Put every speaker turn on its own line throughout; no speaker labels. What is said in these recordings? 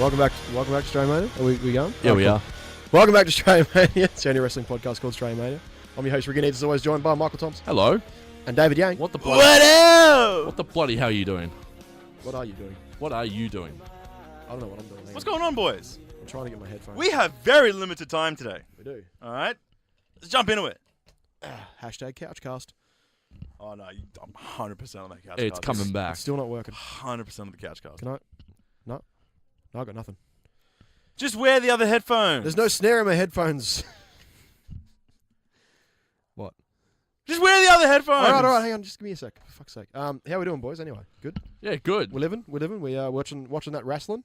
Welcome back to Australia Mania. Are we going?
Yeah, we are.
Welcome back to Australia Mania. It's the only wrestling podcast called Australia Mania. I'm your host, Ricky Needs, as always joined by Michael Thompson
Hello.
and David Yang.
What the bloody? What the bloody hell are you doing?
What are you doing?
What are you doing?
I don't know what I'm doing.
What's going on, boys?
I'm trying to get my headphones.
We have very limited time today.
We do.
All right? Let's jump into it.
Hashtag Couchcast.
Oh, no. I'm 100% on that couch
It's
cast.
coming back.
It's still not working.
100% on the couch cast.
Can I? No, I got nothing.
Just wear the other headphones.
There's no snare in my headphones. What?
Just wear the other headphones.
All right. Hang on. Just give me a sec. For fuck's sake. How we doing, boys? Anyway, good.
Yeah, good.
We're living. We are watching that wrestling.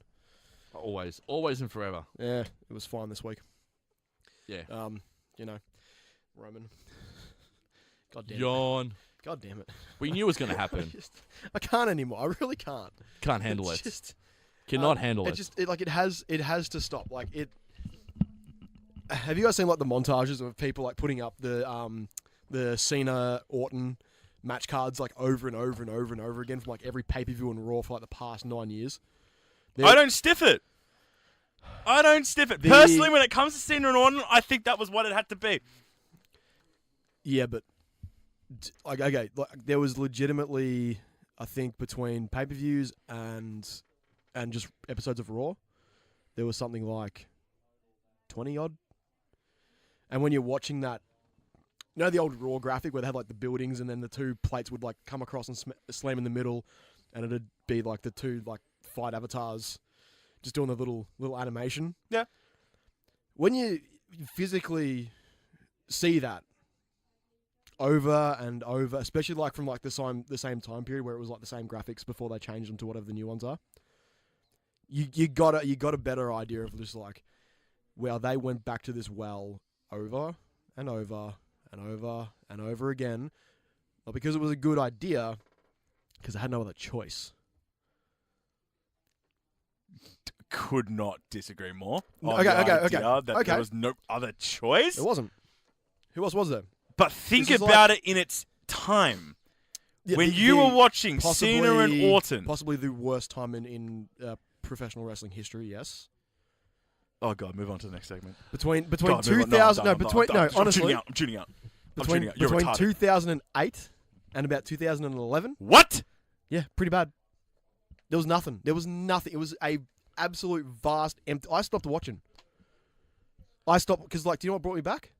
Always and forever.
Yeah, it was fine this week.
Yeah.
Roman. God damn it.
Yawn.
God damn it.
We knew it was going to happen.
I can't anymore. I really can't.
Can't handle
It's
it.
Just,
Cannot handle it.
It has to stop. Like it. Have you guys seen like the montages of people like putting up the Cena Orton match cards like over and over and over and over again from like every pay-per-view and Raw for like the past 9 years?
I don't stiff it. Personally, when it comes to Cena and Orton, I think that was what it had to be.
Yeah, but like okay, like, there was legitimately, I think, between pay-per-views and just episodes of Raw, there was something like 20 odd. And when you're watching that, you know the old Raw graphic where they had like the buildings and then the two plates would like come across and slam in the middle, and it'd be like the two like fight avatars just doing the little animation.
Yeah.
When you physically see that over and over, especially like from like the same time period where it was like the same graphics before they changed them to whatever the new ones are, you got a better idea of just like, well, they went back to this well over and over and over and over again, not because it was a good idea, because they had no other choice.
Could not disagree more.
Okay.
There was no other choice.
It wasn't. Who else was there?
But think
This is
about
like-
it in its time.
Yeah,
When
the-
you
the-
were watching Cena and Orton.
Possibly the worst time in professional wrestling history, yes.
Oh, God, move on to the next segment.
Between
God,
2000...
I'm done.
honestly...
I'm tuning out.
Between
You're retarded.
2008 and about 2011...
What?
Yeah, pretty bad. There was nothing. It was a absolute vast empty... I stopped watching. I stopped... Because, like, do you know what brought me back?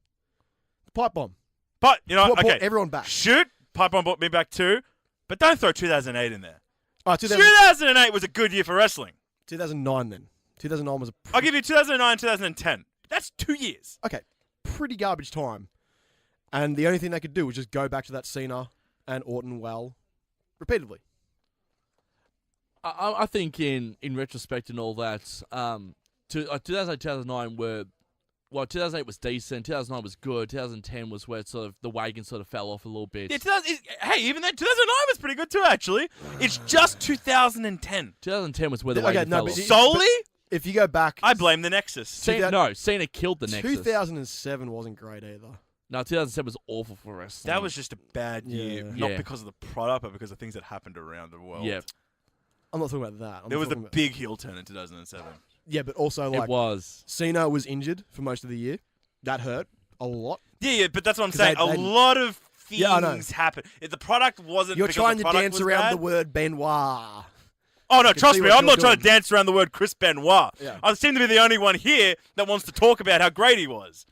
The pipe bomb.
But,
Brought
okay.
everyone back.
Shoot, Pipe Bomb brought me back too, but don't throw 2008 in there.
All right,
2008 was a good year for wrestling.
2009 then. 2009 was a...
I'll give you 2009, 2010. That's 2 years.
Okay, pretty garbage time. And the only thing they could do was just go back to that Cena and Orton well repeatedly.
I think in retrospect and all that, 2008, 2009 were... Well, 2008 was decent, 2009 was good, 2010 was where sort of the wagon sort of fell off a little bit.
Yeah, even then, 2009 was pretty good too, actually. It's just 2010.
2010 was where the
Okay,
wagon
no,
fell
but
off.
it-
Solely?
If you go back...
I blame the Nexus.
Cena killed the Nexus.
2007 wasn't great either.
No, 2007 was awful for wrestling.
That was just a bad year,
Yeah.
not
Yeah.
because of the product, but because of things that happened around the world.
Yeah,
I'm not talking about that.
There was a
talking about-
big heel turn in 2007.
Yeah, but also like
it was.
Cena was injured for most of the year. That hurt a lot.
Yeah, but that's what I'm
'Cause
saying.
they-
A lot of things
Yeah, I know.
happened. If the product wasn't
You're
because
trying
the
to
product
dance
was
around
bad,
the word Benoit.
Oh, no,
can
trust
see
me,
what
I'm
you're
not trying to
doing.
dance around the word Chris Benoit.
Yeah.
I seem to be the only one here that wants to talk about how great he was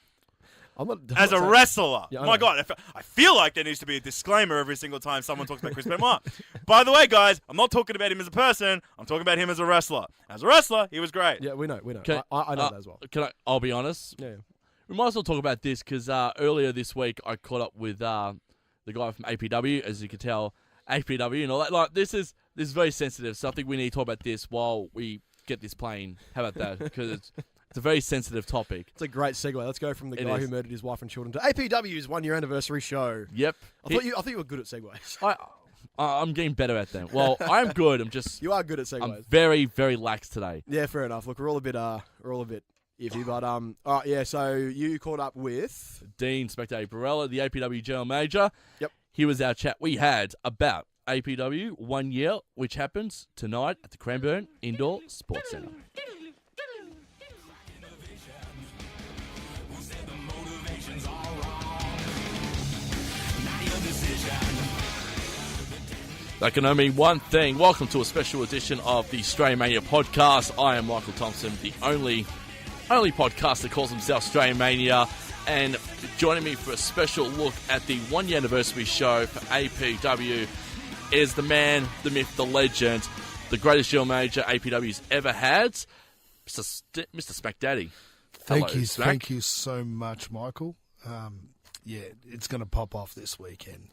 I'm not
as a
saying-
wrestler.
Yeah, I
Oh my
know.
God, I feel like there needs to be a disclaimer every single time someone talks about Chris Benoit. By the way, guys, I'm not talking about him as a person. I'm talking about him as a wrestler. As a wrestler, he was great.
Yeah, we know.
Okay,
I know that as well.
I'll be honest.
Yeah.
We might as well talk about this because earlier this week I caught up with the guy from APW, as you can tell, APW and all that. Like this is very sensitive, so I think we need to talk about this while we get this playing. How about that? Because it's a very sensitive topic.
It's a great segue. Let's go from the
It
guy
is.
who murdered his wife and children to APW's 1 year anniversary show.
Yep.
I thought you were good at segues.
I'm getting better at them. Well, I'm good. I'm just.
You are good at segues.
I'm very, very lax today.
Yeah, fair enough. Look, we're all a bit iffy, but all right, yeah. So you caught up with
Dean Spectator Barella, the APW General Manager.
Yep.
Here was our chat we had about APW 1 year, which happens tonight at the Cranbourne Indoor Sports Centre. That can only mean one thing. Welcome to a special edition of the Australian Mania podcast. I am Michael Thompson, the only podcast that calls himself Australian Mania. And joining me for a special look at the 1 year anniversary show for APW is the man, the myth, the legend, the greatest general manager APW's ever had, Mr. Smack Daddy.
Thank
Hello,
you so much, Michael. Yeah, it's going to pop off this weekend.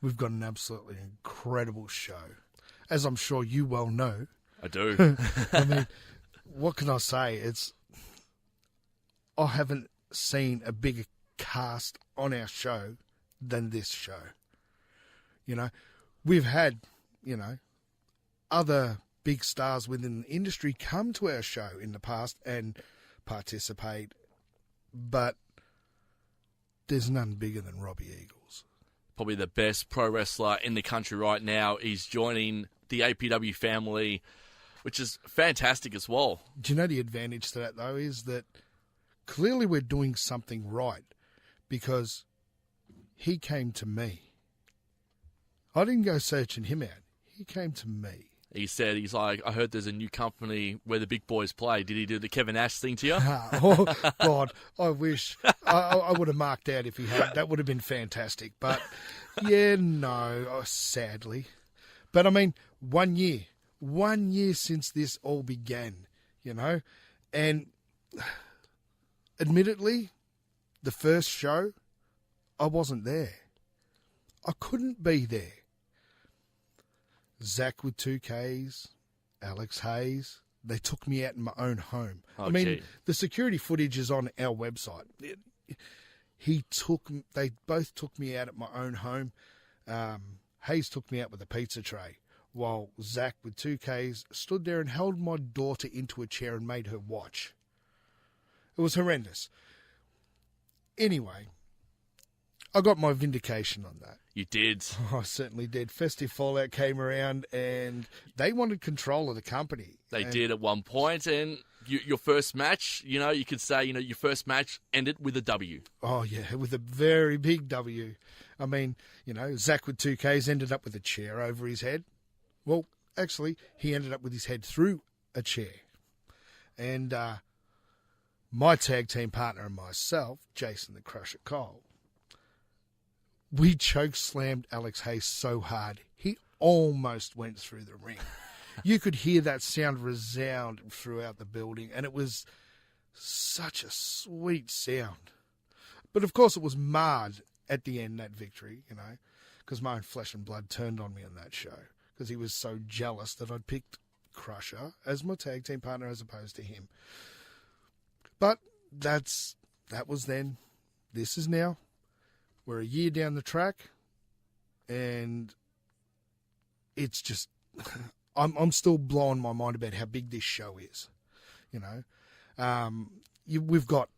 We've got an absolutely incredible show, as I'm sure you well know.
I do.
I mean, what can I say? I haven't seen a bigger cast on our show than this show. You know, we've had, other big stars within the industry come to our show in the past and participate, but there's none bigger than Robbie Eagles.
Probably the best pro wrestler in the country right now. He's joining the APW family, which is fantastic as well.
Do you know the advantage to that, though, is that clearly we're doing something right because he came to me. I didn't go searching him out. He came to me.
He said, he's like, I heard there's a new company where the big boys play. Did he do the Kevin Nash thing to you?
Oh, God, I wish. I would have marked out if he had. That would have been fantastic. But, yeah, no, sadly. But, I mean, 1 year. 1 year since this all began, And, admittedly, the first show, I wasn't there. I couldn't be there. Zach with 2Ks, Alex Hayes, they took me out in my own home.
Oh,
I mean,
gee.
the security footage is on our website. They both took me out at my own home. Hayes took me out with a pizza tray, while Zach with 2Ks stood there and held my daughter into a chair and made her watch. It was horrendous. Anyway, I got my vindication on that.
You did.
I certainly did. Festive Fallout came around and they wanted control of the company.
They did at one point, and your first match, you could say, your first match ended with a W.
Oh, yeah, with a very big W. I mean, Zach with 2Ks ended up with a chair over his head. Well, actually, he ended up with his head through a chair. And my tag team partner and myself, Jason the Crusher Cole, we choke slammed Alex Hayes so hard, he almost went through the ring. You could hear that sound resound throughout the building, and it was such a sweet sound. But, of course, it was marred at the end, that victory, because my own flesh and blood turned on me on that show, because he was so jealous that I'd picked Crusher as my tag team partner as opposed to him. But that was then. This is now. We're a year down the track, and it's just, I'm still blowing my mind about how big this show is. We've got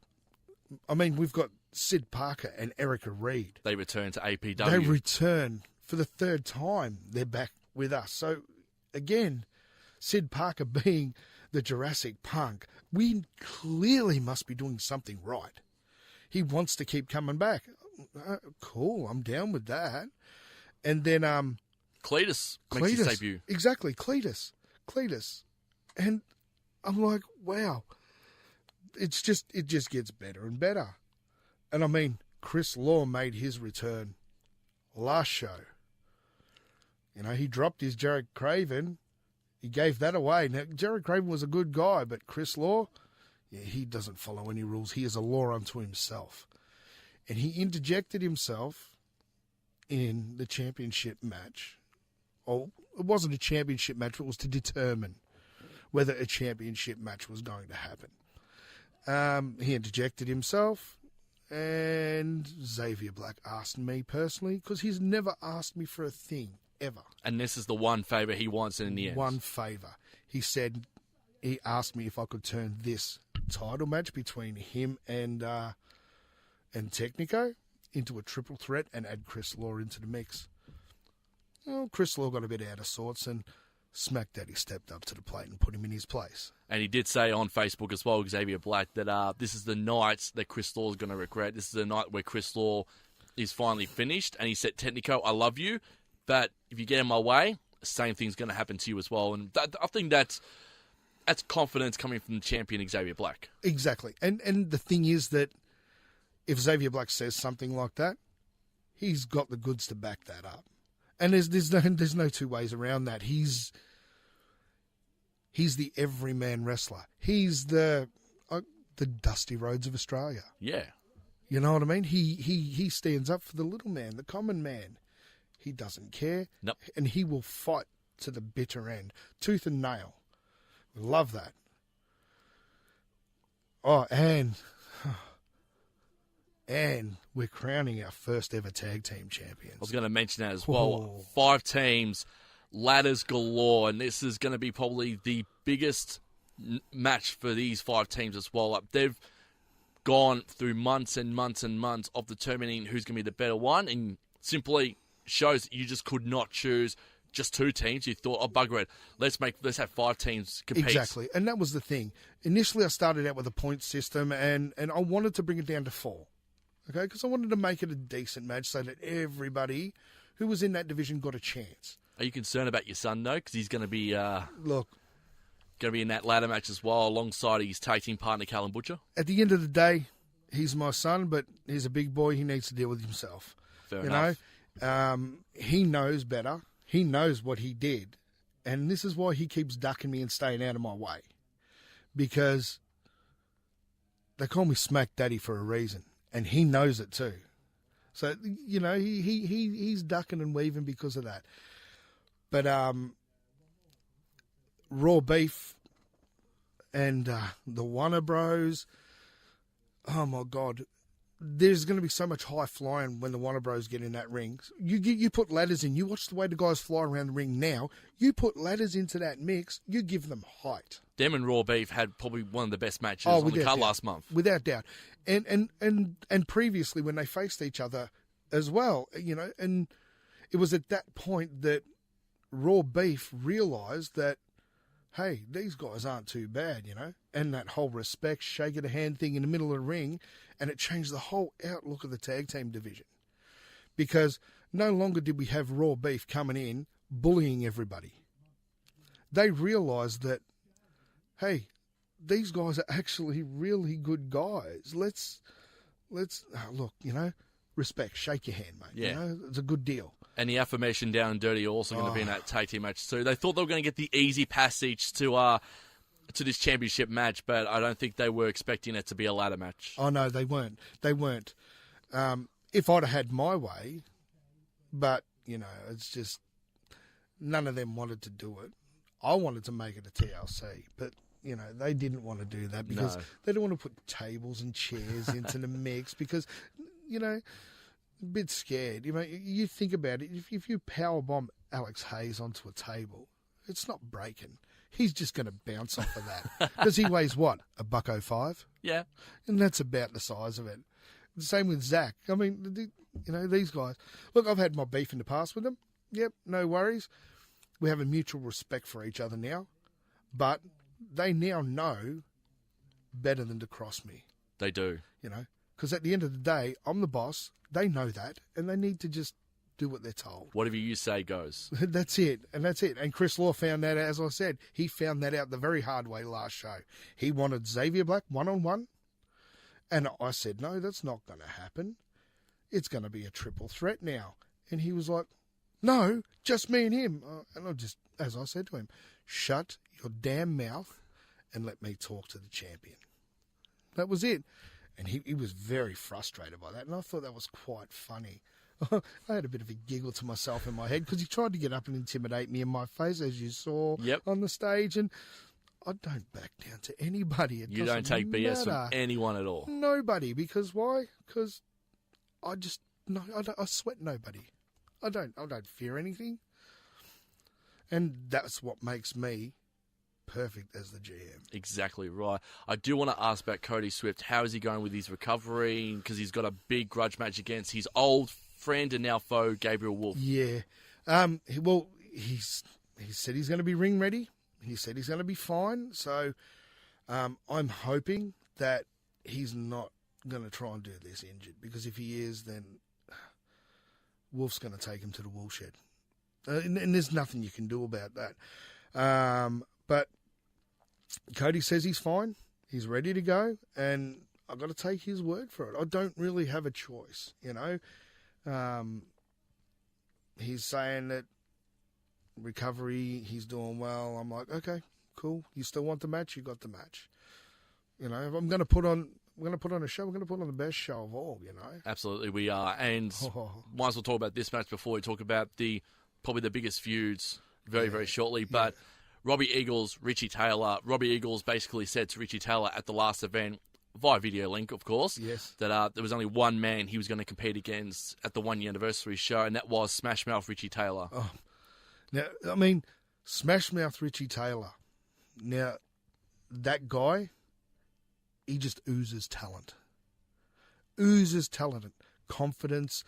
Sid Parker and Erica Reed.
They returned to APW.
They return for the third time. They're back with us. So, again, Sid Parker being the Jurassic Punk, we clearly must be doing something right. He wants to keep coming back. Cool, I'm down with that. And then
Cletus makes his debut.
Exactly, Cletus. And I'm like, wow. It just gets better and better. And I mean, Chris Law made his return last show. He dropped his Jared Craven. He gave that away. Now, Jared Craven was a good guy, but Chris Law, he doesn't follow any rules. He is a law unto himself. And he interjected himself in the championship match. Oh, it wasn't a championship match, it was to determine whether a championship match was going to happen. He interjected himself, and Xavier Black asked me personally, because he's never asked me for a thing, ever.
And this is the one favour he wants in the end.
One favour. He asked me if I could turn this title match between him and Technico into a triple threat and add Chris Law into the mix. Well, Chris Law got a bit out of sorts, and Smack Daddy stepped up to the plate and put him in his place.
And he did say on Facebook as well, Xavier Black, that this is the night that Chris Law is going to regret. This is the night where Chris Law is finally finished. And he said, Technico, I love you, but if you get in my way, same thing's going to happen to you as well. And I think that's confidence coming from the champion Xavier Black.
Exactly. And the thing is that if Xavier Black says something like that, he's got the goods to back that up. And there's no two ways around that. He's the everyman wrestler. He's the Dusty Rhodes of Australia.
Yeah.
You know what I mean? He stands up for the little man, the common man. He doesn't care.
Nope.
And he will fight to the bitter end, tooth and nail. Love that. Oh, and we're crowning our first ever tag team champions.
I was going to mention that as well. 5 teams, ladders galore, and this is going to be probably the biggest match for these 5 teams as well. Like, they've gone through months and months and months of determining who's going to be the better one, and simply shows that you just could not choose just 2 teams. You thought, oh, bugger it, let's have 5 teams compete.
Exactly, and that was the thing. Initially, I started out with a point system, and I wanted to bring it down to 4. Okay, because I wanted to make it a decent match so that everybody who was in that division got a chance.
Are you concerned about your son though? Because he's going to be
Look,
in that ladder match as well, alongside his tag team partner Callum Butcher.
at the end of the day, he's my son, but he's a big boy. He needs to deal with himself.
Fair enough.
He knows better. He knows what he did, and this is why he keeps ducking me and staying out of my way, because they call me Smack Daddy for a reason, and he knows it too. So he's ducking and weaving because of that. But Raw Beef and the Warner Bros. Oh my God, there's going to be so much high flying when the Warner Bros get in that ring. You put ladders in. You watch the way the guys fly around the ring now. You put ladders into that mix. You give them height.
Them and Raw Beef had probably one of the best matches on the card last month,
without doubt. And previously when they faced each other as well, and it was at that point that Raw Beef realised that, hey, these guys aren't too bad, and that whole respect, shake of the hand thing in the middle of the ring, and it changed the whole outlook of the tag team division. Because no longer did we have Raw Beef coming in, bullying everybody. They realised that, hey, these guys are actually really good guys. Let's look, respect, shake your hand, mate.
Yeah.
It's a good deal.
and the Affirmation Down and Dirty are also going to be in that tag team match too. They thought they were going to get the easy passage to this championship match, but I don't think they were expecting it to be a ladder match.
Oh no, they weren't. They weren't. If I'd have had my way, but it's just none of them wanted to do it. I wanted to make it a TLC, but they didn't want to do that because they don't want to put tables and chairs into the mix because a bit scared. You think about it. If you powerbomb Alex Hayes onto a table, it's not breaking. He's just going to bounce off of that because he weighs what, $105?
Yeah,
and that's about the size of it. The same with Zach. I mean, these guys. Look, I've had my beef in the past with them. Yep, no worries. We have a mutual respect for each other now, but they now know better than to cross me.
they do.
Because at the end of the day, I'm the boss. They know that, and they need to just do what they're told.
Whatever you say goes.
That's it. And Chris Law found that, as I said, he found that out the very hard way last show. He wanted Xavier Black one-on-one, and I said, no, that's not going to happen. It's going to be a triple threat now. And he was like, no, just me and him. And I just, as I said to him, shut your damn mouth and let me talk to the champion. That was it. And he was very frustrated by that. And I thought that was quite funny. I had a bit of a giggle to myself in my head because he tried to get up and intimidate me in my face, as you saw on the stage. And I don't back down to anybody.
You don't take BS from anyone at all.
Nobody. Because why? Because I sweat nobody. I don't fear anything. And that's what makes me perfect as the GM.
Exactly right. I do want to ask about Cody Swift. How is he going with his recovery? Because he's got a big grudge match against his old friend and now foe, Gabriel Wolf.
Yeah. Well, he said he's going to be ring ready. He said he's going to be fine. So I'm hoping that he's not going to try and do this injured. Because if he is, then Wolf's going to take him to the woolshed. and there's nothing you can do about that. But Cody says he's fine. He's ready to go, and I've got to take his word for it. I don't really have a choice, you know. He's saying that recovery, he's doing well. I'm like, okay, cool. You still want the match? You got the match. You know, if I'm going to put on a show, we're going to put on the best show of all, you know.
Absolutely, we are. And might as well talk about this match before we talk about probably the biggest feuds very shortly. But Robbie Eagles, Richie Taylor. Robbie Eagles basically said to Richie Taylor at the last event, via video link, of course,
yes,
that there was only one man he was going to compete against at the 1 year anniversary show, and that was Smash Mouth Richie Taylor.
Oh. Now, I mean, Smash Mouth Richie Taylor. Now, that guy, he just oozes talent. Confidence.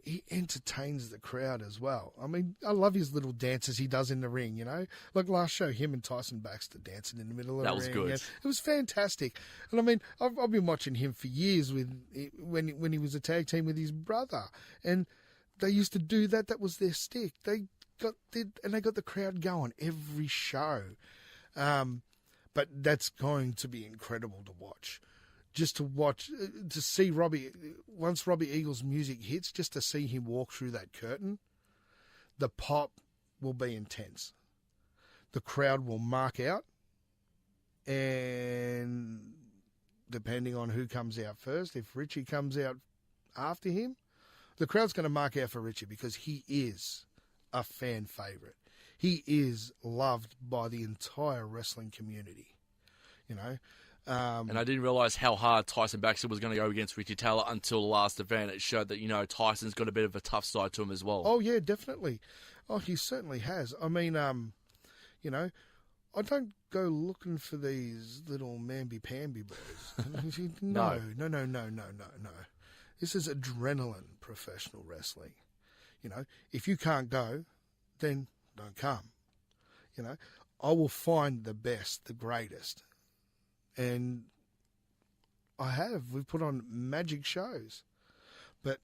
He entertains the crowd as well. I mean, I love his little dances he does in the ring, you know. Like last show, him and Tyson Baxter dancing in the middle of the ring.
That was good.
Yeah, it was fantastic. And I mean, I've been watching him for years when he was a tag team with his brother. And they used to do that. That was their stick. They got the crowd going every show. But that's going to be incredible to watch. Just to see Robbie, once Robbie Eagles' music hits, just to see him walk through that curtain, the pop will be intense. The crowd will mark out, and depending on who comes out first, if Richie comes out after him, the crowd's going to mark out for Richie because he is a fan favourite. He is loved by the entire wrestling community, you know.
And I didn't realise how hard Tyson Baxter was going to go against Richie Taylor until the last event. It showed that, you know, Tyson's got a bit of a tough side to him as well.
Oh, yeah, definitely. Oh, he certainly has. I mean, you know, I don't go looking for these little mamby-pamby boys. No. This is adrenaline professional wrestling. You know, if you can't go, then don't come. You know, I will find the best, the greatest. And we've put on magic shows. But,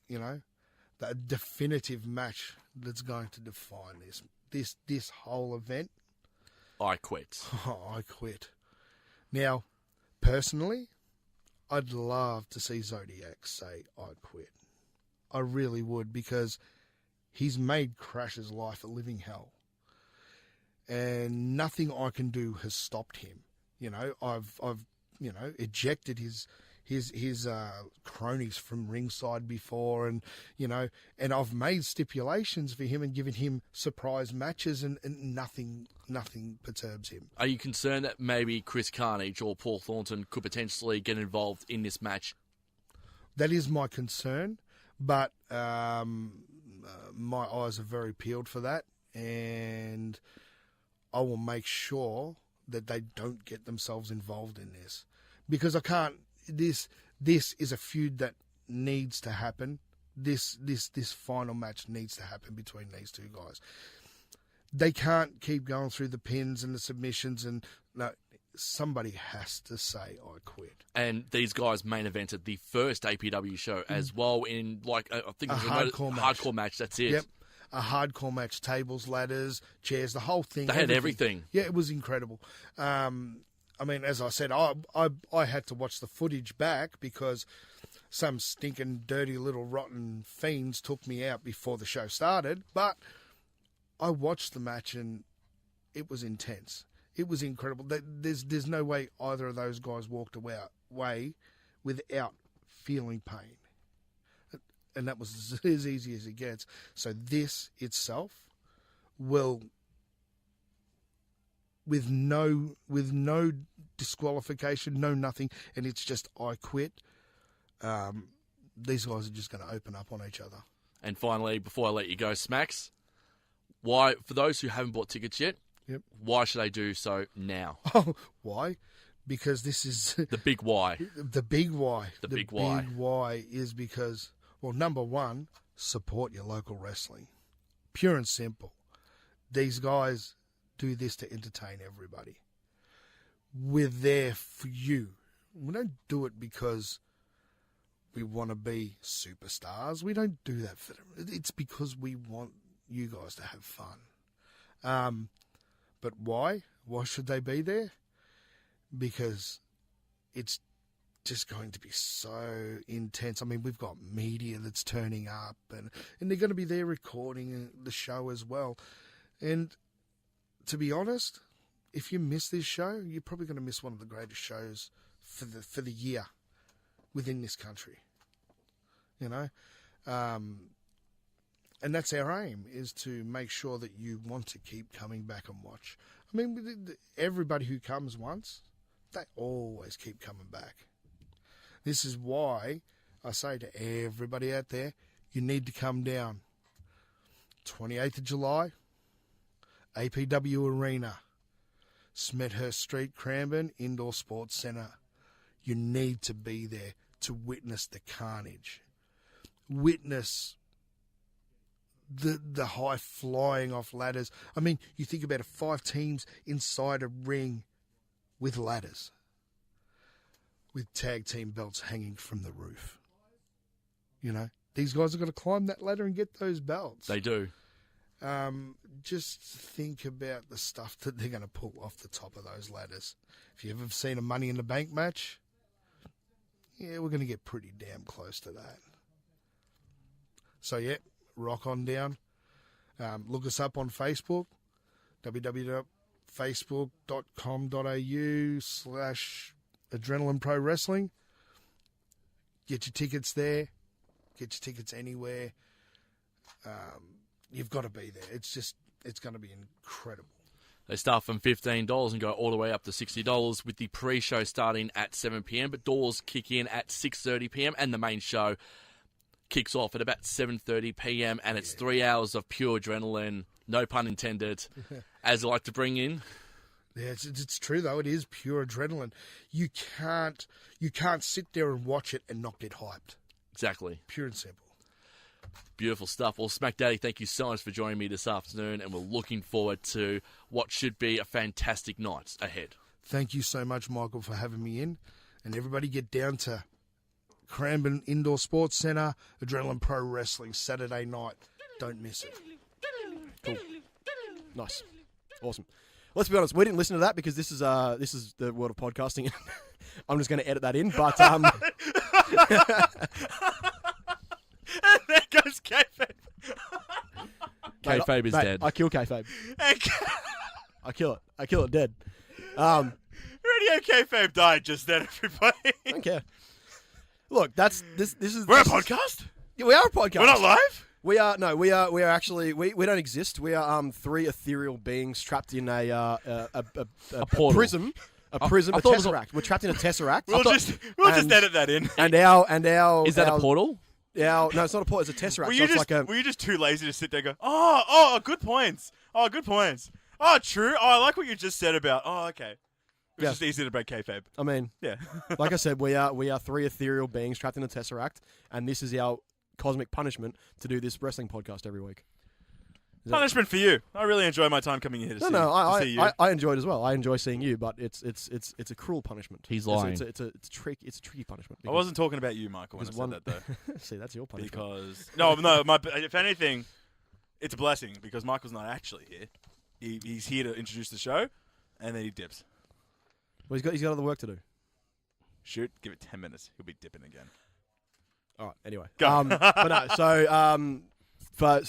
you know, the definitive match that's going to define this whole event.
I quit.
Oh, I quit. Now, personally, I'd love to see Zodiac say, I quit. I really would, because he's made Crash's life a living hell. And nothing I can do has stopped him. You know, I've you know, ejected his cronies from ringside before, and you know, and I've made stipulations for him and given him surprise matches, and nothing perturbs him.
Are you concerned that maybe Chris Carnage or Paul Thornton could potentially get involved in this match?
That is my concern, but my eyes are very peeled for that, and I will make sure that they don't get themselves involved in this, because I can't. This is a feud that needs to happen. This final match needs to happen between these two guys. They can't keep going through the pins and the submissions, and no, somebody has to say I quit.
And these guys main evented the first APW show as well in I think it was
hardcore
hardcore match. That's it.
Yep. A hardcore match, tables, ladders, chairs, the whole thing.
They had everything.
Yeah, it was incredible. I mean, as I said, I had to watch the footage back because some stinking, dirty little rotten fiends took me out before the show started. But I watched the match and it was intense. It was incredible. There's no way either of those guys walked away without feeling pain. And that was as easy as it gets. So this itself will, with no disqualification, no nothing, and it's just I quit. These guys are just going to open up on each other.
And finally, before I let you go, Smacks, why, for those who haven't bought tickets yet,
yep,
why should they do so now?
Oh, why? Because this is
the big why.
The big why.
The big why.
Big why is because, well, number one, support your local wrestling. Pure and simple. These guys do this to entertain everybody. We're there for you. We don't do it because we want to be superstars. We don't do that for them. It's because we want you guys to have fun. But why? Why should they be there? Because it's just going to be so intense. I mean, we've got media that's turning up, and they're going to be there recording the show as well. And to be honest, if you miss this show, you're probably going to miss one of the greatest shows for the year within this country. You know, and that's our aim, is to make sure that you want to keep coming back and watch. I mean, everybody who comes once, they always keep coming back. This is why I say to everybody out there, you need to come down. 28th of July, APW Arena, Smethurst Street, Cranbourne, Indoor Sports Centre. You need to be there to witness the carnage. Witness the high flying off ladders. I mean, you think about it, 5 teams inside a ring with ladders, with tag team belts hanging from the roof. You know, these guys are going to climb that ladder and get those belts.
They do.
Just think about the stuff that they're going to pull off the top of those ladders. If you've ever seen a Money in the Bank match, yeah, we're going to get pretty damn close to that. So, yeah, rock on down. Look us up on Facebook, www.facebook.com.au/Adrenaline Pro Wrestling. Get your tickets there. Get your tickets anywhere. You've got to be there. It's going to be incredible.
They start from $15 and go all the way up to $60 with the pre-show starting at 7 p.m. But doors kick in at 6:30 p.m. and the main show kicks off at about 7:30 p.m. and it's 3 hours of pure adrenaline, no pun intended, as I like to bring in.
Yeah, it's true though. It is pure adrenaline. You can't sit there and watch it and not get hyped.
Exactly.
Pure and simple.
Beautiful stuff. Well, Smack Daddy, thank you so much for joining me this afternoon, and we're looking forward to what should be a fantastic night ahead.
Thank you so much, Michael, for having me in. And everybody get down to Cranbourne Indoor Sports Centre, Adrenaline Pro Wrestling, Saturday night. Don't miss it.
Cool. Nice. Awesome. Let's be honest, we didn't listen to that because this is the world of podcasting. I'm just going to edit that in, but
And there goes kayfabe.
Kayfabe is
mate,
dead.
I kill kayfabe.
And
I kill it. I kill it dead.
Radio kayfabe died just then, everybody.
I don't care. Look, this is
We're a
this is-
podcast?
Yeah, we are a podcast.
We're not live?
We are actually we don't exist. We are 3 ethereal beings trapped in a
portal.
prism. A prism,
I
a
thought it was a-
tesseract. We're trapped in a tesseract.
We'll just edit that in.
And our
Is that a portal?
no, it's not a portal. It's a tesseract.
Were
So it's like a
you just too lazy to sit there and go, oh, good points. Oh, good points. Oh, true. Oh, I like what you just said about, okay. It's
Yeah.
just easy to break kayfabe.
I mean,
Yeah.
like I said, we are 3 ethereal beings trapped in a tesseract, and this is our cosmic punishment to do this wrestling podcast every week. Is that-
Punishment for you. I really enjoy my time coming here to see you.
I enjoy it as well. I enjoy seeing you, but it's a cruel punishment.
He's lying.
It's a tricky punishment.
I wasn't talking about you, Michael, when I
because
said
one-
that, though.
See, that's your punishment.
Because if anything, it's a blessing because Michael's not actually here. He's here to introduce the show, and then he dips.
Well, he's got other work to do.
Shoot, give it 10 minutes. He'll be dipping again.
All right. Anyway,
Go.
but no. So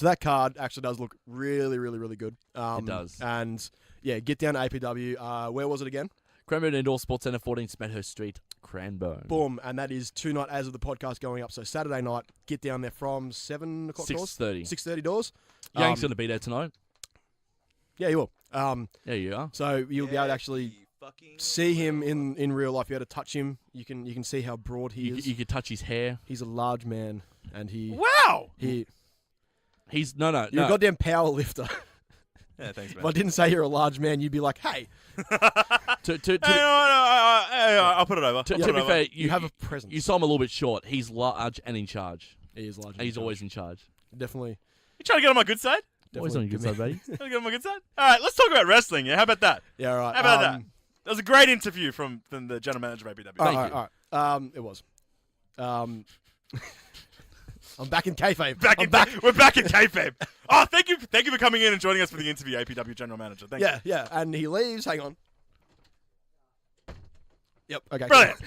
that card actually does look really, really, really good.
It does.
And yeah, get down to APW. Where was it again?
Cranbourne Indoor Sports Centre, 14 Smethurst Street, Cranbourne.
Boom. And that is tonight as of the podcast going up. So Saturday night, get down there from 7 o'clock doors.
6:30.
6:30 doors.
Yang's going to be there tonight.
Yeah, you will.
Yeah, you are.
So you'll be able to actually see him in real life. You're able to touch him. You can see how broad he is.
You could touch his hair.
He's a large man, and
Wow!
He's
No.
a goddamn power lifter.
Yeah, thanks,
If
man.
I didn't say you're a large man, you'd be like, hey,
I'll put it over.
To
I'll put
be
it over.
fair,
you have a presence.
you saw him a little bit short. He's large and in charge.
He is large.
And he's always in charge.
Definitely.
You trying to get on my good side?
Always on your good side, buddy.
Trying to get on my good side? All right, let's talk about wrestling. Yeah, how about that?
Yeah, all right.
How about that? That was a great interview from the general manager of APW.
All
Thank
right,
you.
all right. It was. I'm back in kayfabe.
We're back in kayfabe. Oh, thank you for coming in and joining us for the interview, APW General Manager. Thank you.
Yeah. And he leaves. Hang on. Yep. Okay.
Brilliant.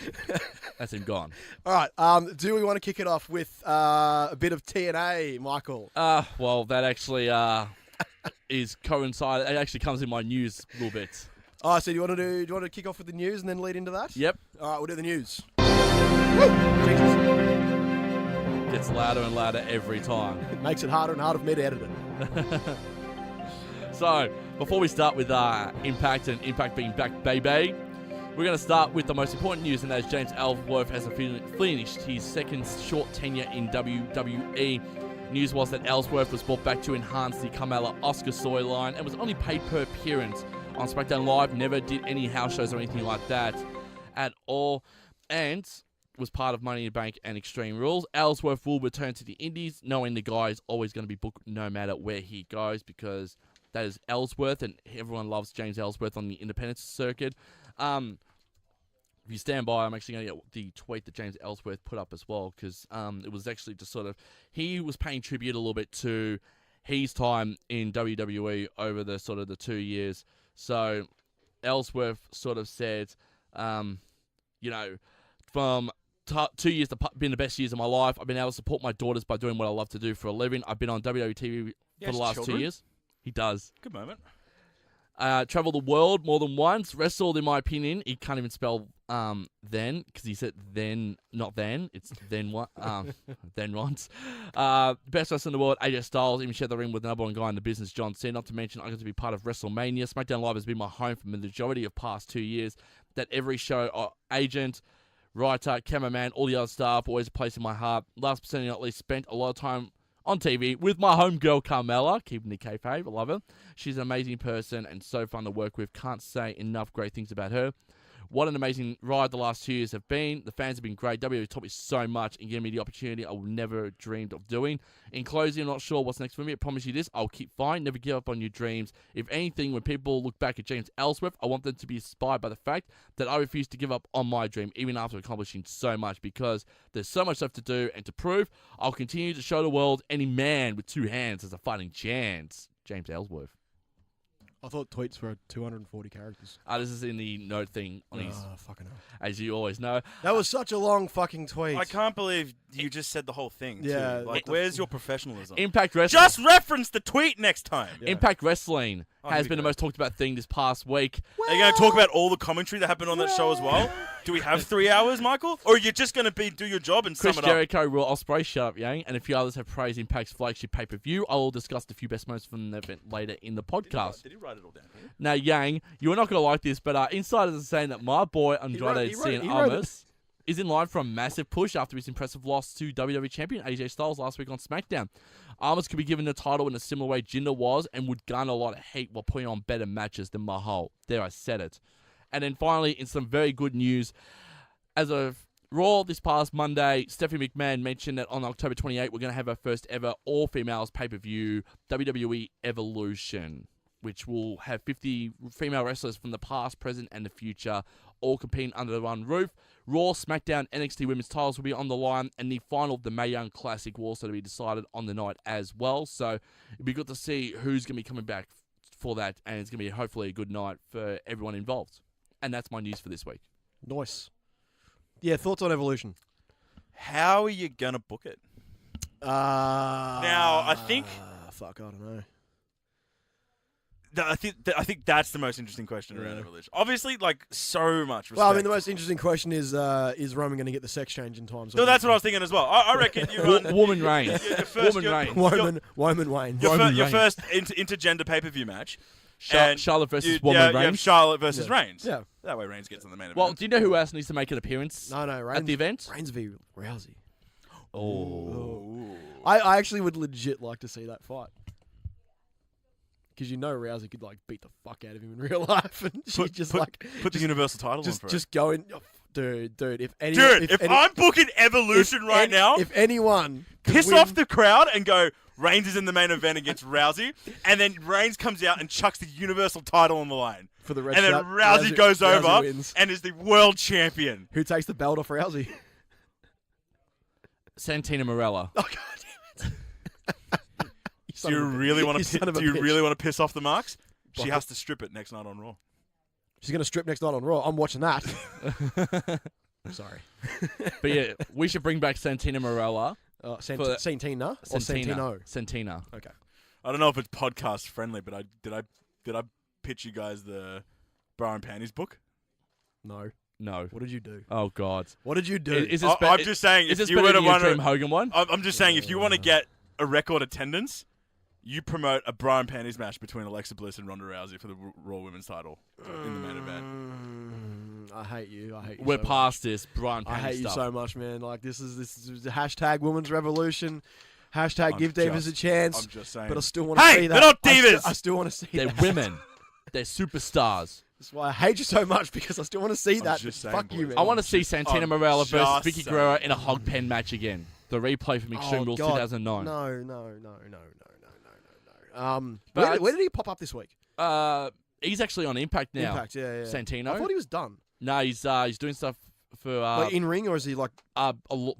That's him gone.
All right. Do we want to kick it off with a bit of TNA, Michael?
Well, that actually is coincided. It actually comes in my news a little bit.
Oh, so do you want to kick off with the news and then lead into that?
Yep.
All right. We'll do the news. Woo! Jesus.
Gets louder and louder every time.
It makes it harder and harder for me to edit it.
So, before we start with Impact and Impact being back, baby, we're going to start with the most important news, and that is James Ellsworth has finished his second short tenure in WWE. News was that Ellsworth was brought back to enhance the Carmella Oscar storyline and was only paid per appearance on SmackDown Live, never did any house shows or anything like that at all, and was part of Money in the Bank and Extreme Rules. Ellsworth will return to the Indies, knowing the guy is always going to be booked no matter where he goes, because that is Ellsworth, and everyone loves James Ellsworth on the independent circuit. If you stand by, I'm actually going to get the tweet that James Ellsworth put up as well, because it was actually just sort of, he was paying tribute a little bit to his time in WWE over the sort of the 2 years. So Ellsworth sort of said, from 2 years to been the best years of my life. I've been able to support my daughters by doing what I love to do for a living. I've been on WWE TV for the last 2 years. He does.
Good moment.
Travel the world more than once. Wrestled, in my opinion. He can't even spell then, because he said then, not then. It's then what? Then once. Best wrestler in the world, AJ Styles. Even shared the ring with the number one guy in the business, John Cena. Not to mention, I got to be part of WrestleMania. SmackDown Live has been my home for the majority of past 2 years. That every show, agent, writer, cameraman, all the other staff, always a place in my heart. Last but certainly not least, spent a lot of time on TV with my homegirl Carmella, keeping the kayfabe. I love her. She's an amazing person and so fun to work with. Can't say enough great things about her. What an amazing ride the last 2 years have been. The fans have been great. WWE taught me so much and gave me the opportunity I would never dreamed of doing. In closing, I'm not sure what's next for me. I promise you this, I'll keep fighting, never give up on your dreams. If anything, when people look back at James Ellsworth, I want them to be inspired by the fact that I refuse to give up on my dream, even after accomplishing so much, because there's so much left to do and to prove. I'll continue to show the world any man with 2 hands has a fighting chance. James Ellsworth.
I thought tweets were 240 characters.
This is in the note thing on his,
fucking hell.
as you always know.
That was such a long fucking tweet.
I can't believe you just said the whole thing.
Yeah,
Too. Like, where's your professionalism?
Impact Wrestling.
Just reference the tweet next time.
Yeah.
Impact Wrestling
Oh,
has
here we
been the
go.
most talked about thing this past week.
Are you going to talk about all the commentary that happened on that show as well? Do we have 3 hours, Michael? Or are you just going to do your job and
Chris
sum it up?
Jericho, Will Ospreay, shut up, Yang, and a few others have praised Impact's flagship pay-per-view. I will discuss the few best moments from the event later in the podcast.
Did he write it all down?
Now, Yang, you're not going to like this, but insiders are saying that my boy Andrade Cien Almas is in line for a massive push after his impressive loss to WWE Champion AJ Styles last week on SmackDown. Almas could be given the title in a similar way Jinder was and would garner a lot of hate while putting on better matches than Mahal. There, I said it. And then finally, in some very good news, as of Raw this past Monday, Stephanie McMahon mentioned that on October 28, we're going to have our first ever all-females pay-per-view, WWE Evolution, which will have 50 female wrestlers from the past, present, and the future, all competing under one roof. Raw, SmackDown, NXT Women's titles will be on the line, and the final of the Mae Young Classic will also be decided on the night as well. So it'll be good to see who's going to be coming back for that, and it's going to be hopefully a good night for everyone involved. And that's my news for this week.
Nice. Yeah, thoughts on Evolution?
How are you going to book it? Now, I think...
Fuck, I don't know.
I think that's the most interesting question around Evolution. Obviously, like, so much respect.
Well, I mean, the most interesting question is Roman going to get the sex change in time?
No, that's what I was thinking as well. I reckon you run...
Woman reigns.
Woman
reigns.
Woman Wayne.
Your
Reigns.
first intergender pay-per-view match.
Charlotte versus
you
Woman
have
Reigns.
Charlotte versus
Yeah.
Reigns.
Yeah.
That way Reigns gets on the main event.
Well, do you know who else needs to make an appearance
No, Reigns.
at the event?
Reigns v. Rousey.
Oh.
I actually would legit like to see that fight. Because you know Rousey could like beat the fuck out of him in real life, and she's just like
put the Universal title on for it.
just going, oh, dude. If
I'm booking Evolution right now,
if anyone could
piss
win-
off the crowd and go, Reigns is in the main event against Rousey, and then Reigns comes out and chucks the Universal title on the line.
for the rest,
And then
of that,
Rousey goes
Rousey
over
wins.
and is the world champion.
Who takes the belt off Rousey?
Santina Morella.
Oh god.
Do you really want
You son of
to?
a
Do you
bitch.
really want to piss off the marks? She
Well,
has to strip it next night on Raw.
She's going to strip next night on Raw. I'm watching that. Sorry.
But yeah, we should bring back Santina Marella.
Santina or Santino?
Santina.
Okay.
I don't know if it's podcast friendly, but did I pitch you guys the bra and panties book?
No.
No.
What did you do?
Oh God.
What did you do?
Is this
I'm just saying,
Is
if
this
you
better
were to
than your
want
Dream
to,
Hogan one?
I'm just saying, if you want to get a record attendance, you promote a bra and panties match between Alexa Bliss and Ronda Rousey for the Raw Women's title in the main event.
I hate you. I hate you.
We're
so much.
past this Brian
I
Penny
hate you
stuff.
so much, man. Like this is the hashtag Women's Revolution. Hashtag
I'm
give Divas a
just-
chance.
I'm just saying.
But I still want to
Hey,
see that.
they're not
I
divas!
I still want to see
They're
that.
women. They're superstars.
That's why I hate you so much, because I still want to see that.
just saying,
Fuck you,
boys.
man.
I want to see Santina
I'm
Marella versus
just
Vicky
saying.
Guerrero in a hog pen match again. The replay from Extreme
Oh,
Rules
God.
2009.
No.
But-
Where did he pop up this week?
He's actually on Impact now.
Impact, yeah.
Santino.
I thought he was done.
No, he's doing stuff for
Like in ring, or is he like?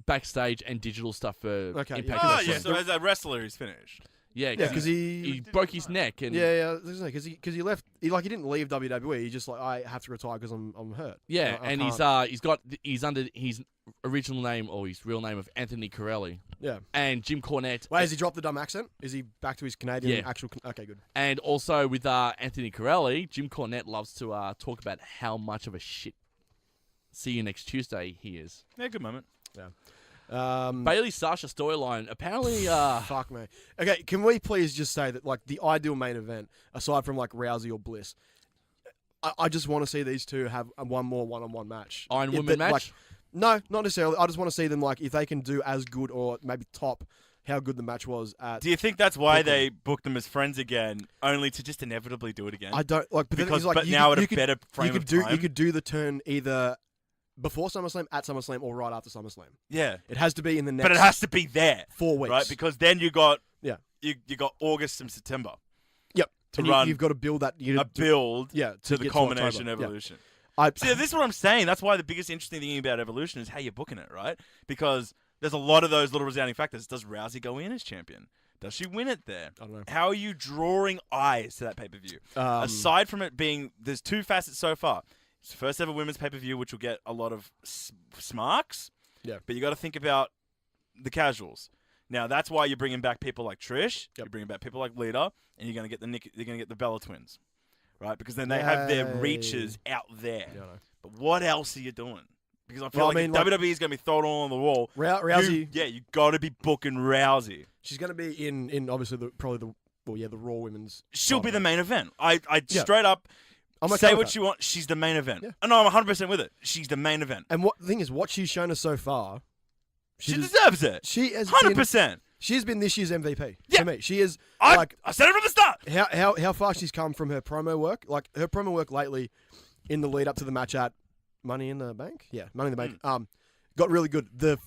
backstage and digital stuff for
Okay,
Impact.
Oh,
that's
yeah,
fine.
so as a wrestler, he's finished.
Yeah,
Yeah,
because
because
he
he.
broke his neck and
Yeah, because he left. He didn't leave WWE. He just like, I have to retire because I'm hurt.
yeah,
I
and
can't.
he's under his original name or his real name of Anthony Corelli
Yeah.
and Jim Cornette.
Wait, has he dropped the dumb accent? Is he back to his Canadian
Yeah.
actual? Okay, good.
And also with Anthony Corelli, Jim Cornette loves to talk about how much of a shit. See you next Tuesday. He is.
Yeah, good moment.
Bailey Sasha storyline apparently.
Fuck me. Okay, can we please just say that like the ideal main event, aside from like Rousey or Bliss, I just want to see these two have one more one-on-one match.
Iron
If
Women
that-
match?
Like, no, not necessarily. I just want to see them like if they can do as good or maybe top how good the match was at.
Do you think that's why
Brooklyn.
they booked them as friends again, only to just inevitably do it again?
I don't like but the thing
because
is, like,
but
you
now
could,
at
you
a
could,
better frame
you could
of
do
time.
you could do the turn either before SummerSlam, at SummerSlam, or right after SummerSlam.
Yeah,
It has to be in the next
but it has to be there,
4 weeks,
right? Because then you got
Yeah.
you got August and September
yep,
to
and
run
you've got to build that.
a build
yeah,
to the
get
culmination
October. Yeah.
Evolution.
I,
See, this is what I'm saying. That's why the biggest interesting thing about Evolution is how you're booking it, right? Because there's a lot of those little resounding factors. Does Rousey go in as champion? Does she win it there?
I don't know.
How are you drawing eyes to that pay-per-view? Aside from it being, there's two facets so far. It's the first ever women's pay-per-view, which will get a lot of smarks.
Yeah.
But you got to think about the casuals. Now, that's why you're bringing back people like Trish.
Yep.
You're bringing back people like Lita, and you're going to get you're going to get the Bella Twins, right? Because then they have their
Yay.
reaches out there.
Yeah, I know.
But what else are you doing? Because I feel
Well, I
like
mean,
if
like-
WWE is going to be thrown all on the wall.
Rousey,
You got to be booking Rousey.
she's going to be in obviously the Raw Women's.
She'll be the
title.
main event. I
Yeah.
straight up
I'm okay
say
with
what
that.
you want. She's the main event.
Yeah.
And I'm 100% with it. She's the main event.
And what the thing is, what she's shown us so far,
She
does-
deserves it.
she has
100%.
She's been this year's MVP.
Yeah.
To me, she is
I
like
said it from the start.
how far she's come from her promo work. Like her promo work lately, in the lead up to the match at Money in the Bank. Yeah, Money in the Bank. Got really good. The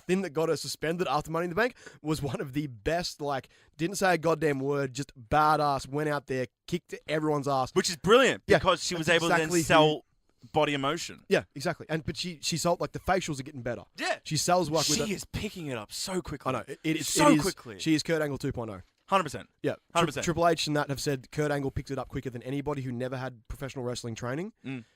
thing that got her suspended after Money in the Bank was one of the best. Like, didn't say a goddamn word, just badass. Went out there, kicked everyone's ass.
Which is brilliant
Yeah,
because she was
that's
able to
exactly
then sell body emotion.
Yeah, exactly. But she sold like the facials are getting better.
Yeah.
She sells work with
She
it.
is picking it up so quickly.
I know it is
So
it is,
quickly.
She is Kurt Angle 2.0.
100%.
Yeah,
100%.
Triple H and that have said Kurt Angle picks it up quicker than anybody who never had professional wrestling training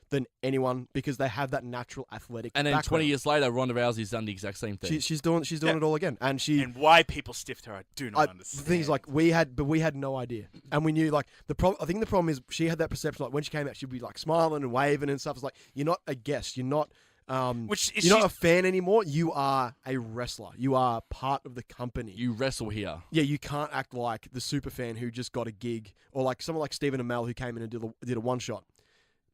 than anyone because they have that natural athletic.
And then
background.
20 years later, Ronda Rousey's done the exact same thing.
she's doing
Yeah.
it all again, and she.
And why people stiffed her, I do not
The
understand.
thing is, like we had no idea, and we knew like the problem. I think the problem is she had that perception like when she came out, she'd be like smiling and waving and stuff. It's like you're not a guest, you're not.
Which is
you're not a fan anymore. You are a wrestler. You are part of the company.
You wrestle here.
Yeah, you can't act like the super fan who just got a gig, or like someone like Stephen Amell who came in and did a one shot.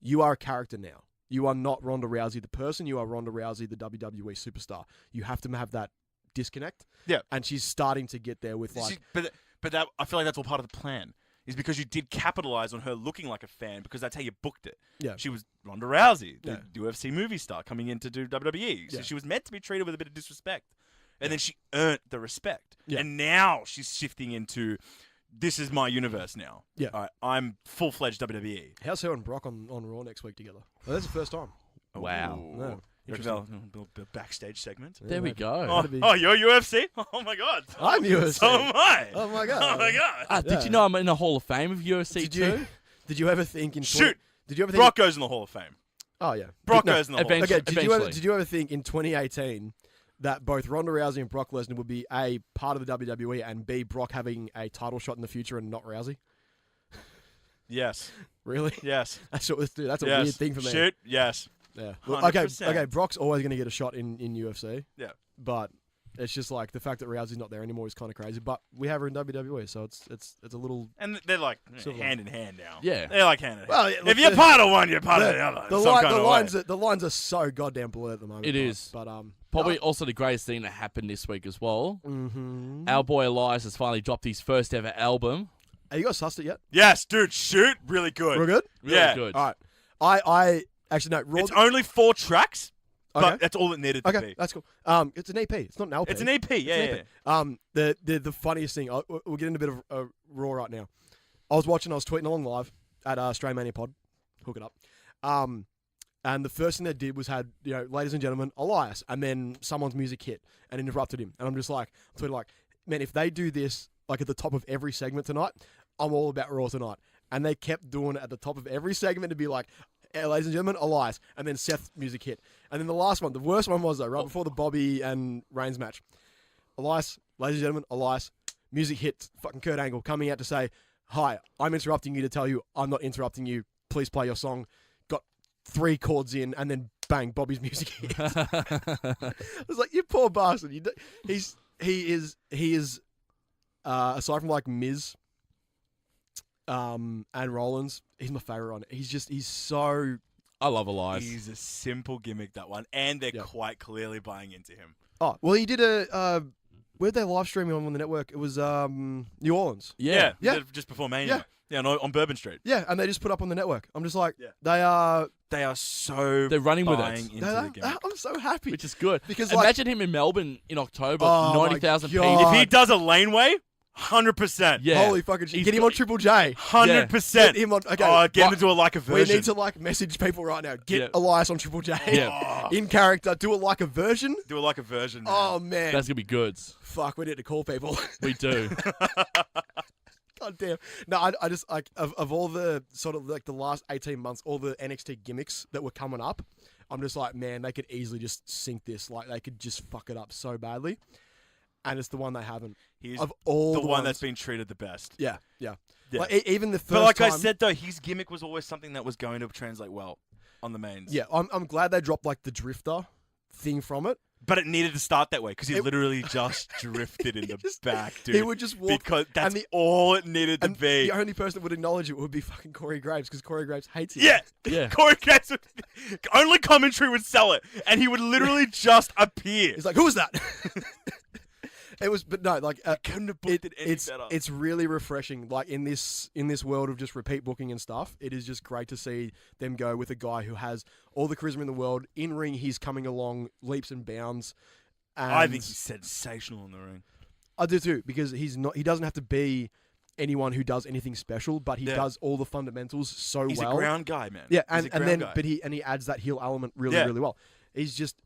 You are a character now. You are not Ronda Rousey the person. You are Ronda Rousey the WWE superstar. You have to have that disconnect.
Yeah.
and she's starting to get there with like.
But that I feel like that's all part of the plan. Is because you did capitalize on her looking like a fan because that's how you booked it.
Yeah.
She was Ronda Rousey, the
Yeah.
UFC movie star coming in to do WWE. So
Yeah.
she was meant to be treated with a bit of disrespect. And then she earned the respect.
Yeah.
And now she's shifting into this is my universe now.
Yeah.
All right, I'm full-fledged WWE.
How's her and Brock on Raw next week together? Oh, that's the first time.
Wow.
Ooh.
Yeah.
The backstage segment.
There we
maybe.
go.
Oh,
That'd be-
you're UFC? Oh my god.
I'm UFC.
So am I.
Oh my god.
Oh my god.
Did you know I'm in the Hall of Fame of UFC
Did
too?
you? Did you ever think in?
Shoot.
Did you ever think?
Brock goes in the Hall of Fame.
Oh yeah.
Brock
No,
goes in the Hall of Fame.
eventually.
Okay. Did you ever think in 2018 that both Ronda Rousey and Brock Lesnar would be A, part of the WWE, and B, Brock having a title shot in the future and not Rousey?
Yes.
Really?
Yes.
That's what. That's a
Yes.
weird thing for me.
Shoot. Yes.
Yeah. Well, okay.
100%.
Okay. Brock's always going to get a shot in UFC.
Yeah.
But it's just like the fact that Rousey's not there anymore is kind of crazy. But we have her in WWE, so it's a little.
And they're like
Silver.
hand in hand now.
Yeah.
They're like hand in hand.
Well, yeah,
if
look,
you're part of one, you're part of the
The,
other.
the,
in some
line,
kind
the
of
lines
way.
the lines are so goddamn blurred at the moment.
It is.
But
Probably also the greatest thing that happened this week as well.
Mm-hmm.
Our boy Elias has finally dropped his first ever album.
Have you guys sussed it yet?
Yes, dude. Shoot. Really good.
We're good.
Really
Yeah.
good.
All right. I actually no. Raw,
It's only 4 tracks,
okay.
but that's all it needed to
Okay,
be.
that's cool. It's an EP. It's not an LP.
It's an EP. Yeah.
It's an EP. The funniest thing. We'll get into a bit of Raw right now. I was tweeting along live at Australian Pod. Hook it up. And the first thing they did was had, ladies and gentlemen, Elias, and then someone's music hit and interrupted him. And I'm just like, man, if they do this like at the top of every segment tonight, I'm all about Raw tonight. And they kept doing it at the top of every segment to be like, hey, ladies and gentlemen, Elias, and then Seth's music hit. And then the last one, the worst one was though, right before the Bobby and Reigns match. Elias, ladies and gentlemen, Elias, music hit, fucking Kurt Angle coming out to say, hi, I'm interrupting you to tell you I'm not interrupting you. Please play your song. Got 3 chords in, and then bang, Bobby's music hit. I was like, you poor bastard. He is aside from like Miz, and Rollins, he's my favorite on it. He's so.
I love Elias.
He's a simple gimmick, that one, and they're
Yeah.
quite clearly buying into him.
Oh well, he did a. Where'd they live stream him on the network? It was New Orleans.
Yeah.
Yeah.
Just before Mania. Yeah, no, on Bourbon Street.
Yeah, and they just put up on the network. I'm just like,
Yeah.
they are.
They are so
They're running with it.
buying into the gimmick.
I'm so happy.
Which is good.
Because, like-
imagine him in Melbourne in October,
Oh, my
90,000
God.
people.
If he does a laneway, 100%.
Yeah.
Holy fucking shit!
He's
Get him
got-
on Triple J.
100%.
Get him on. Okay,
Oh, get him
right.
to do a like a
We
version.
need to like message people right now. Get
Yeah.
Elias on Triple J.
Yeah.
In character. Do it like a version.
do a like a version. Man.
Oh man.
That's going to be goods.
Fuck. We need to call people.
We do.
God damn. No, I just like of all the sort of like the last 18 months, all the NXT gimmicks that were coming up, I'm just like, man, they could easily just sink this. Like they could just fuck it up so badly. And it's the one they haven't.
He's
Of all
the
the
one
ones-
that's been treated the best.
Yeah, yeah.
Yeah.
Like, even the first
But like
time,
I said, though, his gimmick was always something that was going to translate well on the mains.
yeah, I'm glad they dropped like the drifter thing from it.
But it needed to start that way because he
It-
literally just drifted in the
Just-
back, dude.
He would just walk.
because that's
and the-
all it needed to
and
be.
the only person that would acknowledge it would be fucking Corey Graves because Corey Graves hates it.
Yeah.
Yeah.
Corey Graves would, only commentary would sell it, and he would literally just appear.
He's like, who was that? It was, but no, like
couldn't have booked it any
it's
better.
it's really refreshing. Like in this world of just repeat booking and stuff, it is just great to see them go with a guy who has all the charisma in the world. In ring, he's coming along leaps and bounds. And
I think he's sensational in the ring.
I do too, because he's not. He doesn't have to be anyone who does anything special, but he
Yeah.
does all the fundamentals so
He's
well.
a ground guy, man.
Yeah,
He's
and
a ground
then
guy.
but he adds that heel element really
Yeah.
really well. He's just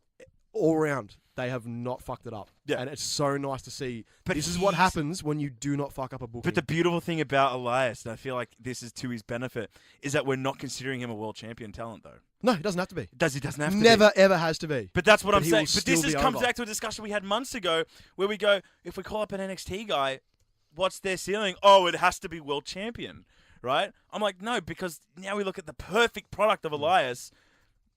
all around. They have not fucked it up.
Yeah.
And it's so nice to see.
But
this is what
he's-
happens when you do not fuck up a booking.
But the beautiful thing about Elias, and I feel like this is to his benefit, is that we're not considering him a world champion talent, though.
no, it doesn't have to be.
He doesn't have to
Never ever has to be.
But that's what
But
I'm
he
saying.
will
But
still
this
be
comes
over.
back to a discussion we had months ago where we go, if we call up an NXT guy, what's their ceiling? Oh, it has to be world champion, right? I'm like, no, because now we look at the perfect product of Elias.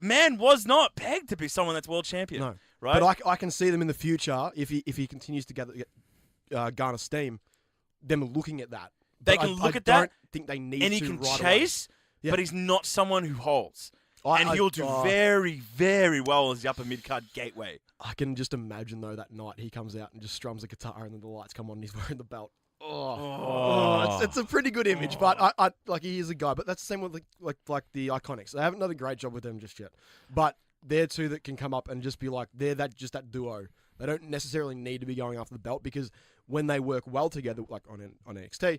Man was not pegged to be someone that's world champion,
No.
right?
But I can see them in the future if he continues to garner steam. Them looking at that.
They
But
can look
I
at that,
don't think they need
and he
to
can
right
chase,
Yeah.
but he's not someone who holds.
away.
And he'll do very, very well as the upper mid-card gateway.
I can just imagine though that night he comes out and just strums a guitar and then the lights come on and he's wearing the belt.
Oh.
It's a pretty good image, but I like he is a guy. But that's the same with like the Iconics. They haven't done a great job with them just yet, but they're two that can come up and just be like they're that duo. They don't necessarily need to be going after the belt because when they work well together, like on NXT,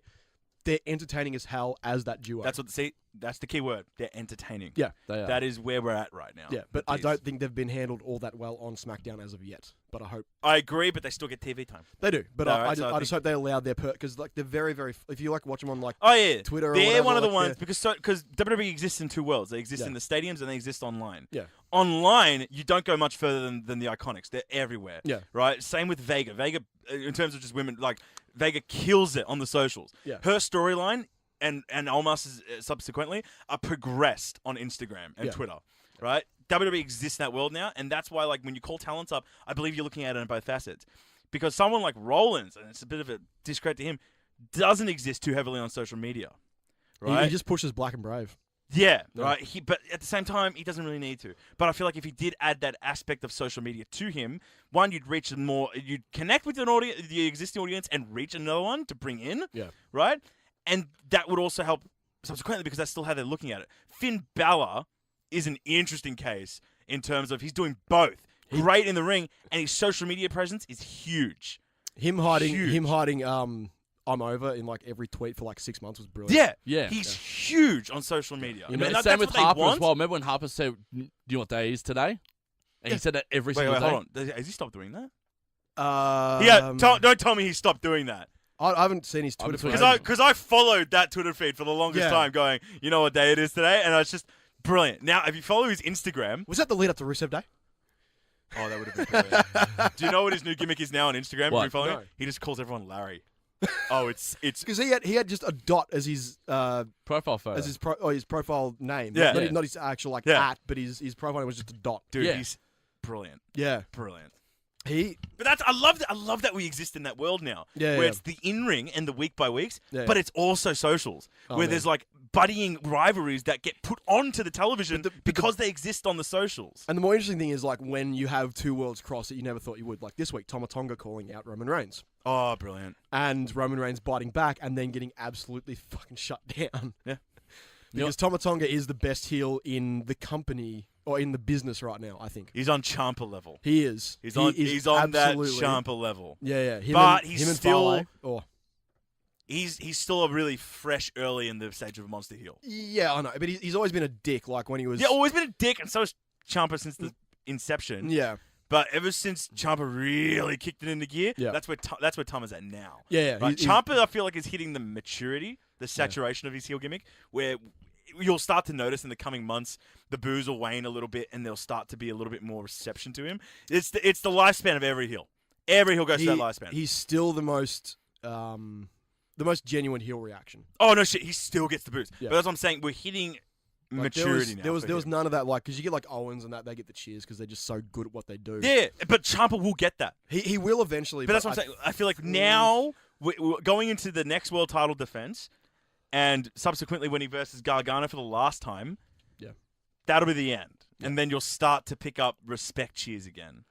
they're entertaining as hell as that duo.
That's the key word. They're entertaining.
Yeah.
They are.
That is where we're at right now.
Yeah, but
with
I
this.
don't think they've been handled all that well on SmackDown as of yet. But I hope
I agree, but they still get TV time.
they do. But
Alright,
I
so
just,
I
I just hope they allow their because like they're very very. If you like watch them on like
Oh yeah,
Twitter or
they're
whatever,
one of the
like,
ones because WWE exists in two worlds. They exist
Yeah.
in the stadiums and they exist online.
Yeah.
Online, you don't go much further than the Iconics. They're everywhere.
Yeah.
Right. Same with Vega. Vega, in terms of just women, like Vega kills it on the socials.
Yeah.
Her storyline and Almas's subsequently are progressed on Instagram and
Yeah.
Twitter. Right. WWE exists in that world now, and that's why, like, when you call talents up, I believe you're looking at it in both facets. Because someone like Rollins, and it's a bit of a discredit to him, doesn't exist too heavily on social media. Right?
he just pushes Black and Brave.
Yeah,
Yeah.
right. But at the same time, he doesn't really need to. But I feel like if he did add that aspect of social media to him, one, you'd reach more, you'd connect with an audience, the existing audience, and reach another one to bring in.
Yeah.
Right. And that would also help subsequently because that's still how they're looking at it. Finn Balor is an interesting case in terms of he's doing both. Great in the ring, and his social media presence is huge.
Him hiding
Huge.
I'm over in like every tweet for like 6 months was brilliant.
Yeah,
Yeah.
he's huge on social media.
You
I
know,
mean,
Same
that's
with
what they
Harper
want.
as well. Remember when Harper said, "Do you know what day it is today?" And he said that every
Wait,
single day.
hold on. Has he stopped doing that?
Yeah,
Don't tell me he stopped doing that.
I haven't seen his
I'm
Twitter
between-
feed.
Because I followed that Twitter feed for the longest
Yeah.
time going, you know what day it is today? And it's just brilliant. Now, if you follow his Instagram...
Was that the lead up to Rusev Day?
Oh, that would have been brilliant. Do you know what his new gimmick is now on Instagram?
What?
Are you following
No.
it? He just calls everyone Larry. Oh, it's
Because he had just a dot as his
Profile photo.
his profile name.
Yeah.
Not,
Yeah.
not his actual like
Yeah.
at, but his profile name was just a dot.
dude,
Yeah.
he's brilliant.
Yeah.
Brilliant.
But
But I love that we exist in that world now.
Yeah,
where
yeah.
it's the in-ring and the week by weeks,
Yeah,
but
yeah.
it's also socials.
Oh,
where
man.
there's like buddying rivalries that get put onto the television
But the-
because they exist on the socials.
And the more interesting thing is like when you have two worlds cross that you never thought you would. Like this week, Tomatonga calling out Roman Reigns.
Oh, brilliant.
And Roman Reigns biting back and then getting absolutely fucking shut down.
Yeah.
Because Tomatonga is the best heel in the company or in the business right now, I think.
He's on Champa level.
He is.
He's
He
on
is
he's on that
absolutely-
Champa level.
Yeah, yeah. Him
But
and,
he's
him and
still-
Fale, or
He's still a really fresh early in the stage of Monster Heel.
yeah, I know. But he's always been a dick. Like when he was.
Yeah, always been a dick, and so is Champa since the inception.
Yeah.
But ever since Champa really kicked it into gear,
Yeah.
that's where Tama's at now.
Yeah, yeah.
Right?
he's-
Ciampa, I feel like, is hitting the maturity, the saturation of his heel gimmick, where you'll start to notice in the coming months the boos will wane a little bit, and there'll start to be a little bit more reception to him. It's the lifespan of every heel. Every heel goes through that lifespan.
He's still the most genuine heel reaction.
Oh no, shit! He still gets the boos.
Yeah.
But that's what I'm saying. We're hitting
Like,
maturity now.
There was
for
there was
him.
none of that like because you get like Owens and that they get the cheers because they're just so good at what they do.
Yeah, but Ciampa will get that.
He will eventually.
But that's what I'm saying. I feel like now we're going into the next world title defense, and subsequently when he versus Gargano for the last time,
Yeah.
that'll be the end. And then you'll start to pick up respect cheers again.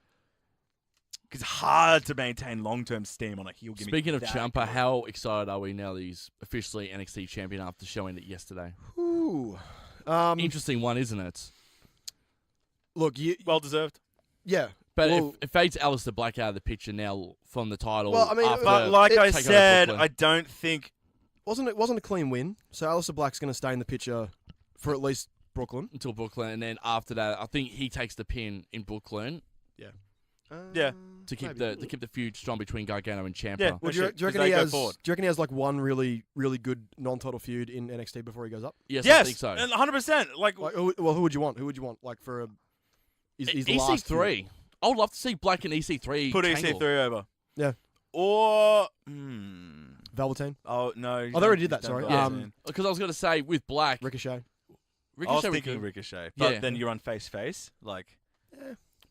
Because it's hard to maintain long-term steam on a heel gimmick.
Speaking of
that
Ciampa,
good.
how excited are we now that he's officially NXT champion after showing it yesterday?
Ooh.
Interesting one, isn't it?
Look,
Well deserved.
yeah.
But
Well-
if fades Alistair Black out of the picture now from the title,
Well, I mean,
after
But like I
takeover
said,
Brooklyn.
I don't think...
Wasn't a clean win. So Aleister Black's going to stay in the picture for at least Brooklyn.
until Brooklyn, and then after that, I think he takes the pin in Brooklyn
Yeah.
to keep
maybe.
the feud strong between Gargano and Ciampa.
Yeah.
Well,
No
do you
shit,
reckon
'cause
he
they go
has?
forward.
Do you reckon he has like one really good non-title feud in NXT before he goes up?
Yes, I
Yes,
think so.
and 100%. Like,
Like, who would you want? Who would you want? Like for a? He's the last feud.
EC3. I would love to see Black and EC3
put
tangle.
EC3 over.
Yeah.
Or...
Velveteen,
Oh, no.
they already did that, sorry.
Yeah.
Velveteen.
Because I was going to say, with Black,
Ricochet.
I was
Ricochet, we
thinking
could-
Ricochet, but
Yeah.
then you run face. Like,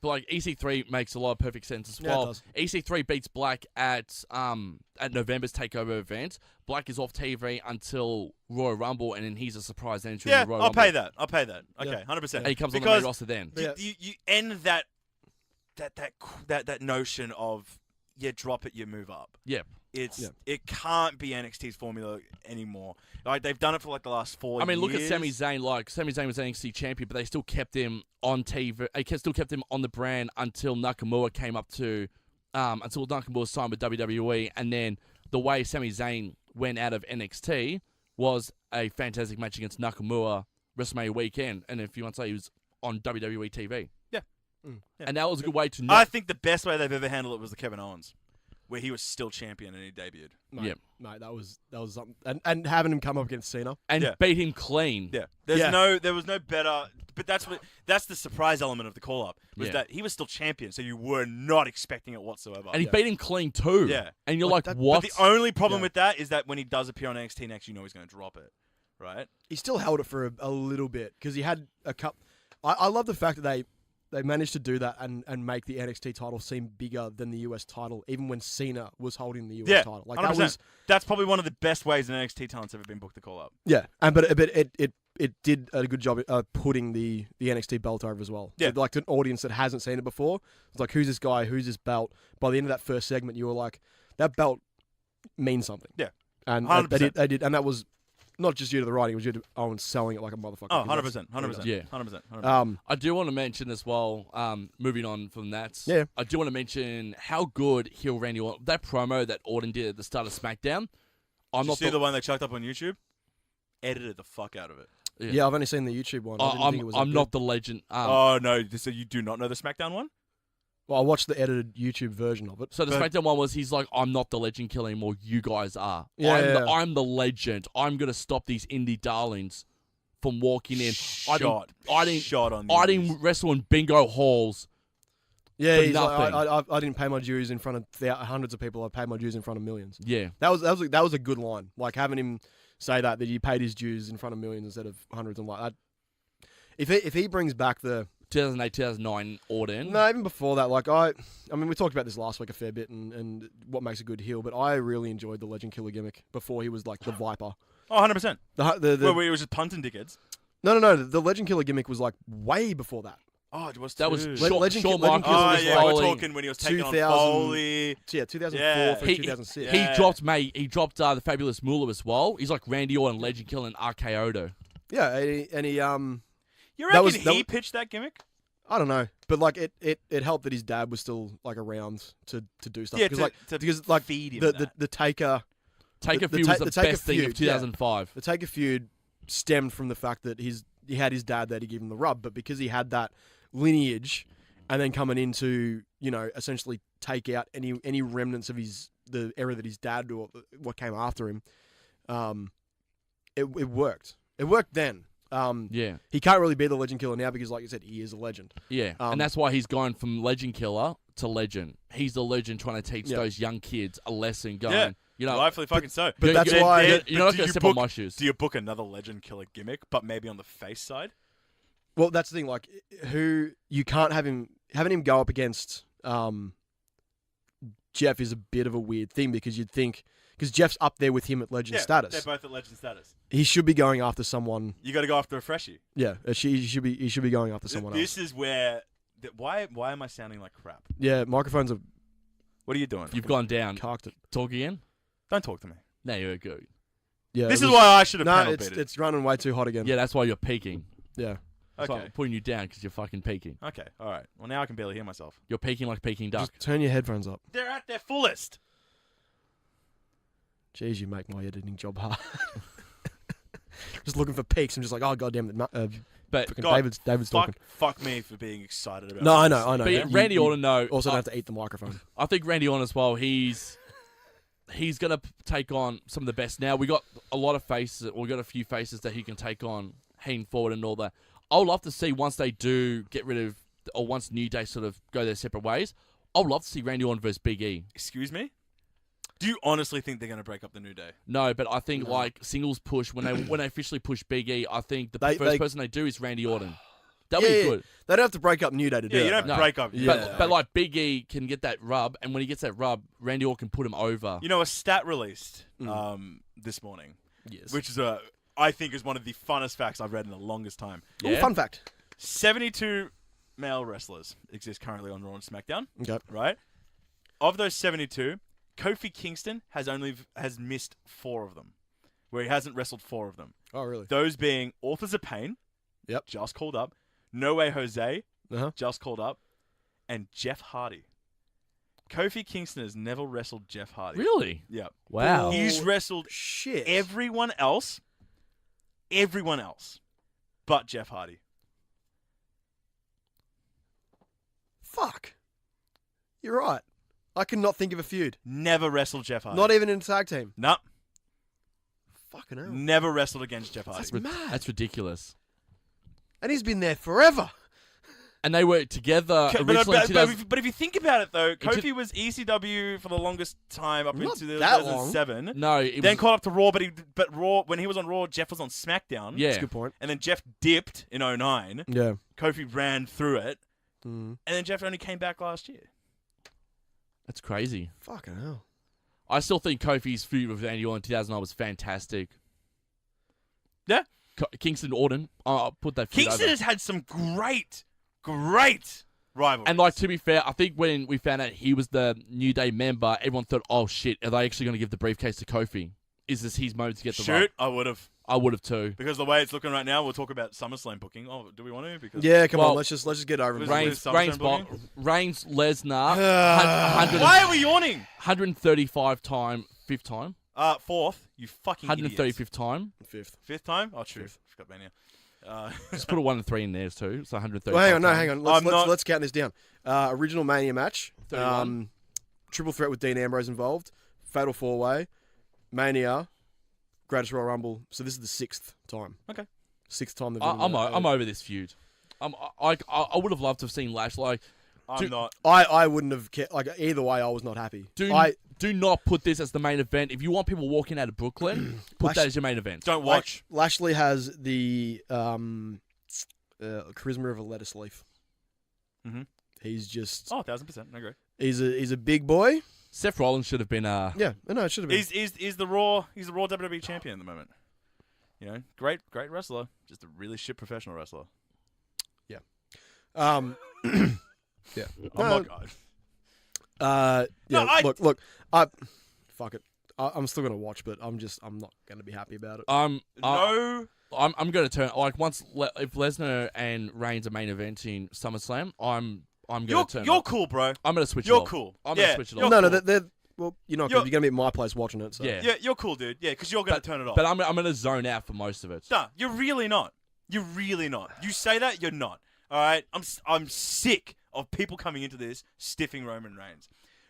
but like EC3 makes a lot of perfect sense as
Yeah, it
well.
does.
EC3 beats Black at November's Takeover event. Black is off TV until Royal Rumble, and then he's a surprise entry
yeah,
in the Royal
I'll
Rumble.
pay that. Okay,
Yeah.
100%.
And he comes on the
because
main roster then.
Yeah.
you end that notion of drop it, you move up.
Yep.
It can't be NXT's formula anymore. Like they've done it for like the last 4 years.
I mean, look at Sami Zayn. Like Sami Zayn was NXT champion, but they still kept him on TV. They still kept him on the brand until Nakamura came up to, until Nakamura signed with WWE, and then the way Sami Zayn went out of NXT was a fantastic match against Nakamura WrestleMania weekend. And if you want to say, he was on WWE TV.
Yeah.
And that was a good way to
I
not...
think the best way they've ever handled it was the Kevin Owens, where he was still champion and he debuted.
Mate,
Yeah.
mate, that was something. And having him come up against Cena.
And
Yeah.
beat him clean.
Yeah.
Yeah.
There was no better. But that's the surprise element of the call up was
Yeah.
that he was still champion, so you were not expecting it whatsoever.
And he beat him clean too.
Yeah.
And you're
Like
like,
that-
what?
But the only problem
Yeah.
with that is that when he does appear on NXT next, you know he's going to drop it, right?
He still held it for a little bit because he had a cup. I love the fact that they managed to do that and make the NXT title seem bigger than the US title, even when Cena was holding the US
Yeah,
title. Like
100%.
that was
That's probably one of the best ways an NXT talent's ever been booked to call up.
yeah, but it did a good job putting the NXT belt over as well.
Yeah.
So, like to an audience that hasn't seen it before, it's like, who's this guy? Who's this belt? By the end of that first segment, you were like, that belt means something.
Yeah.
And
100%.
they did, and that was not just due to the writing; it was due to Owens selling it like a motherfucker.
Oh,
'cause
100%. 100%.
Yeah.
100%.
I do want to mention as well, moving on from that,
Yeah.
I do want to mention how good heel Randy Orton, that promo that Orton did at the start of SmackDown. I'm
Did you
not
see the one they chucked up on YouTube? Edited the fuck out of it.
Yeah, I've only seen the YouTube one. I didn't think it was.
I'm
that
not
good.
the legend.
Oh, no. So you do not know the SmackDown one?
Well, I watched the edited YouTube version of it.
So the
But-
SmackDown one was he's like, I'm not the legend killer anymore. You guys are.
Yeah,
I'm the legend. I'm gonna stop these indie darlings from walking in. I didn't
Shot on the
I
indies.
didn't wrestle in bingo halls.
Yeah,
for
he's like,
nothing.
I didn't pay my dues in front of hundreds of people. I paid my dues in front of millions.
Yeah.
That was a good line. Like having him say that he paid his dues in front of millions instead of hundreds and like that. If he brings back the
2008, 2009 Orton.
no, even before that, like I mean, we talked about this last week a fair bit and what makes a good heel, but I really enjoyed the Legend Killer gimmick before he was like the Viper.
Oh, 100%.
The
Where he was just punting dickheads.
no, the Legend Killer gimmick was like way before that.
Oh, it was
That was
too.
Shawn-
Legend
Shawn
Legend
Michaels
Killer
Oh,
was
yeah,
like
we're
falling.
talking when he was taking on
2000
Foley.
So yeah, 2004
Yeah.
through
He
2006.
Yeah.
He dropped the Fabulous Moolah as well. He's like Randy Orton, Legend Killer, and RKO.
Yeah, and he
You
That
reckon
was-
he pitched that gimmick?
I don't know, but like it helped that his dad was still like around to do stuff.
Yeah,
because like
feed him
the
that.
the Taker
Taker
The
feud was the
Taker
best thing of
feud, yeah.
2005.
the Taker feud stemmed from the fact that he had his dad there to give him the rub, but because he had that lineage, and then coming into essentially take out any remnants of the era that his dad or what came after him, it worked. It worked then.
Yeah.
He can't really be the Legend Killer now because, like you said, he is a legend.
Yeah, and that's why he's gone from Legend Killer to Legend. He's the legend trying to teach
Yeah.
those young kids a lesson going,
Yeah.
you know,
Rightfully fucking so.
but that's why-
you're
but
not going
do
to
you
step on
book-
my shoes.
Do you book another Legend Killer gimmick, but maybe on the face side?
Well, that's the thing. Like, who you can't having him go up against Jeff is a bit of a weird thing because you'd think because Jeff's up there with him at legend status.
They're both at Legend status.
He should be going after someone.
You got to go after a freshie.
Yeah, he should be going after someone else.
This is where. Why am I sounding like crap?
Yeah, microphones are
What are you doing?
You've gone down.
carked it.
Talk again?
Don't talk to me.
No, you're good.
Yeah,
This
it
is
was-
why I should have
No,
panel
it's
beated.
it's running way too hot again.
Yeah, that's why you're peaking.
Yeah.
That's why
Okay.
I'm putting you down because you're fucking peaking.
Okay. All right. Well, now I can barely hear myself.
You're peaking like Peking Duck.
Just turn your headphones up.
They're at their fullest.
Jeez, you make my editing job hard. Just looking for peaks. I'm just like, oh goddamn it.
But
Fucking
God,
David's talking.
Fuck me for being excited about.
No, I
this.
know.
but
You-
Randy
you
Orton, though,
also don't have to eat the microphone.
I think Randy Orton as well. He's gonna take on some of the best. Now we got a lot of faces. We got a few faces that he can take on heading forward and all that. I would love to see once they do get rid of, or once New Day sort of go their separate ways. I would love to see Randy Orton versus Big E.
Excuse me. Do you honestly think they're going to break up the New Day?
No, but I think
No.
like singles push when they officially push Big E. I think the
They-
first person they do is Randy Orton. That would
Yeah,
be
yeah.
good.
They don't have to break up New Day to do
Yeah, you
it.
don't
No.
break up.
Yeah.
But like Big E can get that rub, and when he gets that rub, Randy Orton can put him over.
You know, a stat released
Mm.
this morning,
Yes.
which is I think is one of the funnest facts I've read in the longest time.
Ooh,
Yeah?
fun fact.
72 male wrestlers exist currently on Raw and SmackDown.
Okay.
Right? Of those 72, Kofi Kingston has missed 4 of them, where he hasn't wrestled 4 of them.
Oh, really?
Those being Authors of Pain,
Yep.
just called up, No Way Jose,
Uh-huh.
just called up, and Jeff Hardy. Kofi Kingston has never wrestled Jeff Hardy.
Really?
Yeah.
Wow.
He's wrestled
Shit.
everyone else, but Jeff Hardy.
Fuck. You're right. I could not think of a feud.
Never wrestled Jeff Hardy.
Not even in a tag team.
Nope.
Fucking hell.
Never wrestled against Jeff Hardy.
That's mad.
That's ridiculous.
And he's been there forever.
And they were together
But,
originally in 2000.
but if you think about it, though,
Into-
Kofi was ECW for the longest time up
Not
into
that long.
2007.
No, it
Then
was,
caught up to Raw, but Raw when he was on Raw, Jeff was on SmackDown.
yeah.
That's a good point.
And then Jeff dipped in 09.
Yeah.
Kofi ran through it,
Mm.
and then Jeff only came back last year.
That's crazy.
Fucking hell.
I still think Kofi's feud with Randy Orton in 2009 was fantastic.
Yeah.
Kingston Orton, I'll put that feud
Kingston
over.
has had some great rivalries.
And like, to be fair, I think when we found out he was the New Day member, everyone thought, "Oh shit, are they actually going to give the briefcase to Kofi? Is this his moment to get the rub?"
Shoot, I would have.
I would have too.
Because the way it's looking right now, we'll talk about SummerSlam booking. Oh, do we want to? Because
Yeah, come
Well,
on. Let's just get over it.
Reigns-
Reigns, Lesnar,
Why are we yawning?
135 time, fifth time,
Fourth, you fucking idiots.
135th time.
Fifth.
Fifth time? Oh, true.
Fifth.
Forgot Mania.
Just put a 1 and 3 in there too, so 135.
Well, hang on. No,
times.
hang on.
I'm not-
Let's count this down. Original Mania match.
31.
Triple threat with Dean Ambrose involved. Fatal 4-way. Mania. Greatest Royal Rumble. So this is the 6th time.
Okay.
6th time they've
I'm
done it.
over this feud. I would have loved to have seen Lash. Like,
I'm
Dude,
not.
I wouldn't have cared. Like, either way, I was not happy.
do not put this as the main event. If you want people walking out of Brooklyn, put that as your main event.
Don't watch.
Lashley has the charisma of a lettuce leaf.
Mhm.
He's just
Oh, 1,000%. I agree.
he's a big boy.
Seth Rollins should have been
Yeah, no, it should have been.
He's the Raw WWE champion at the moment. You know, great wrestler, just a really shit professional wrestler.
Yeah.
Oh my god.
Yeah.
No,
Look. Fuck it. I'm still gonna watch, but I'm not gonna be happy about it.
I'm
No.
going to turn like if Lesnar and Reigns are main eventing SummerSlam, I'm going to turn.
You're
it off.
cool, bro.
I'm going to switch.
You're
it off.
cool.
I'm
Yeah,
going to switch it
you're
off.
No,
cool.
they're well, you're not.
You're
You're gonna be at my place watching it. So.
Yeah.
Yeah, you're cool, dude. Yeah, because you're gonna turn it off.
But I'm going to zone out for most of it.
Nah, you're really not. You're really not. You say that, you're not. All right? I'm sick of people coming into this stiffing Roman Reigns.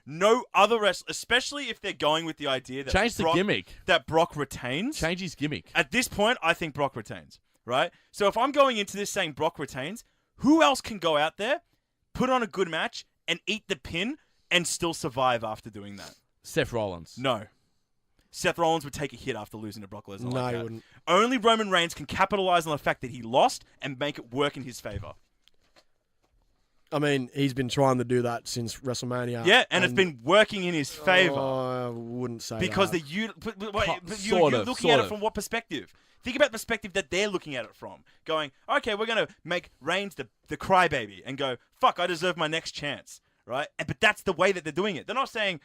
No other wrestler, especially if they're going with the idea that
Change the gimmick.
that Brock retains.
Change his gimmick.
At this point, I think Brock retains, right? So if I'm going into this saying Brock retains, who else can go out there, put on a good match, and eat the pin and still survive after doing that?
Seth Rollins.
No. Seth Rollins would take a hit after losing to Brock Lesnar.
No,
like
he
that.
wouldn't.
Only Roman Reigns can capitalize on the fact that he lost and make it work in his favor.
I mean, he's been trying to do that since WrestleMania.
Yeah, and it's been working in his favor.
I wouldn't say
Because
that.
you're
Sort of,
looking at
sort
it
of.
from what perspective? Think about the perspective that they're looking at it from. Going, okay, we're going to make Reigns the crybaby and go, fuck, I deserve my next chance, right? But that's the way that they're doing it. They're not saying,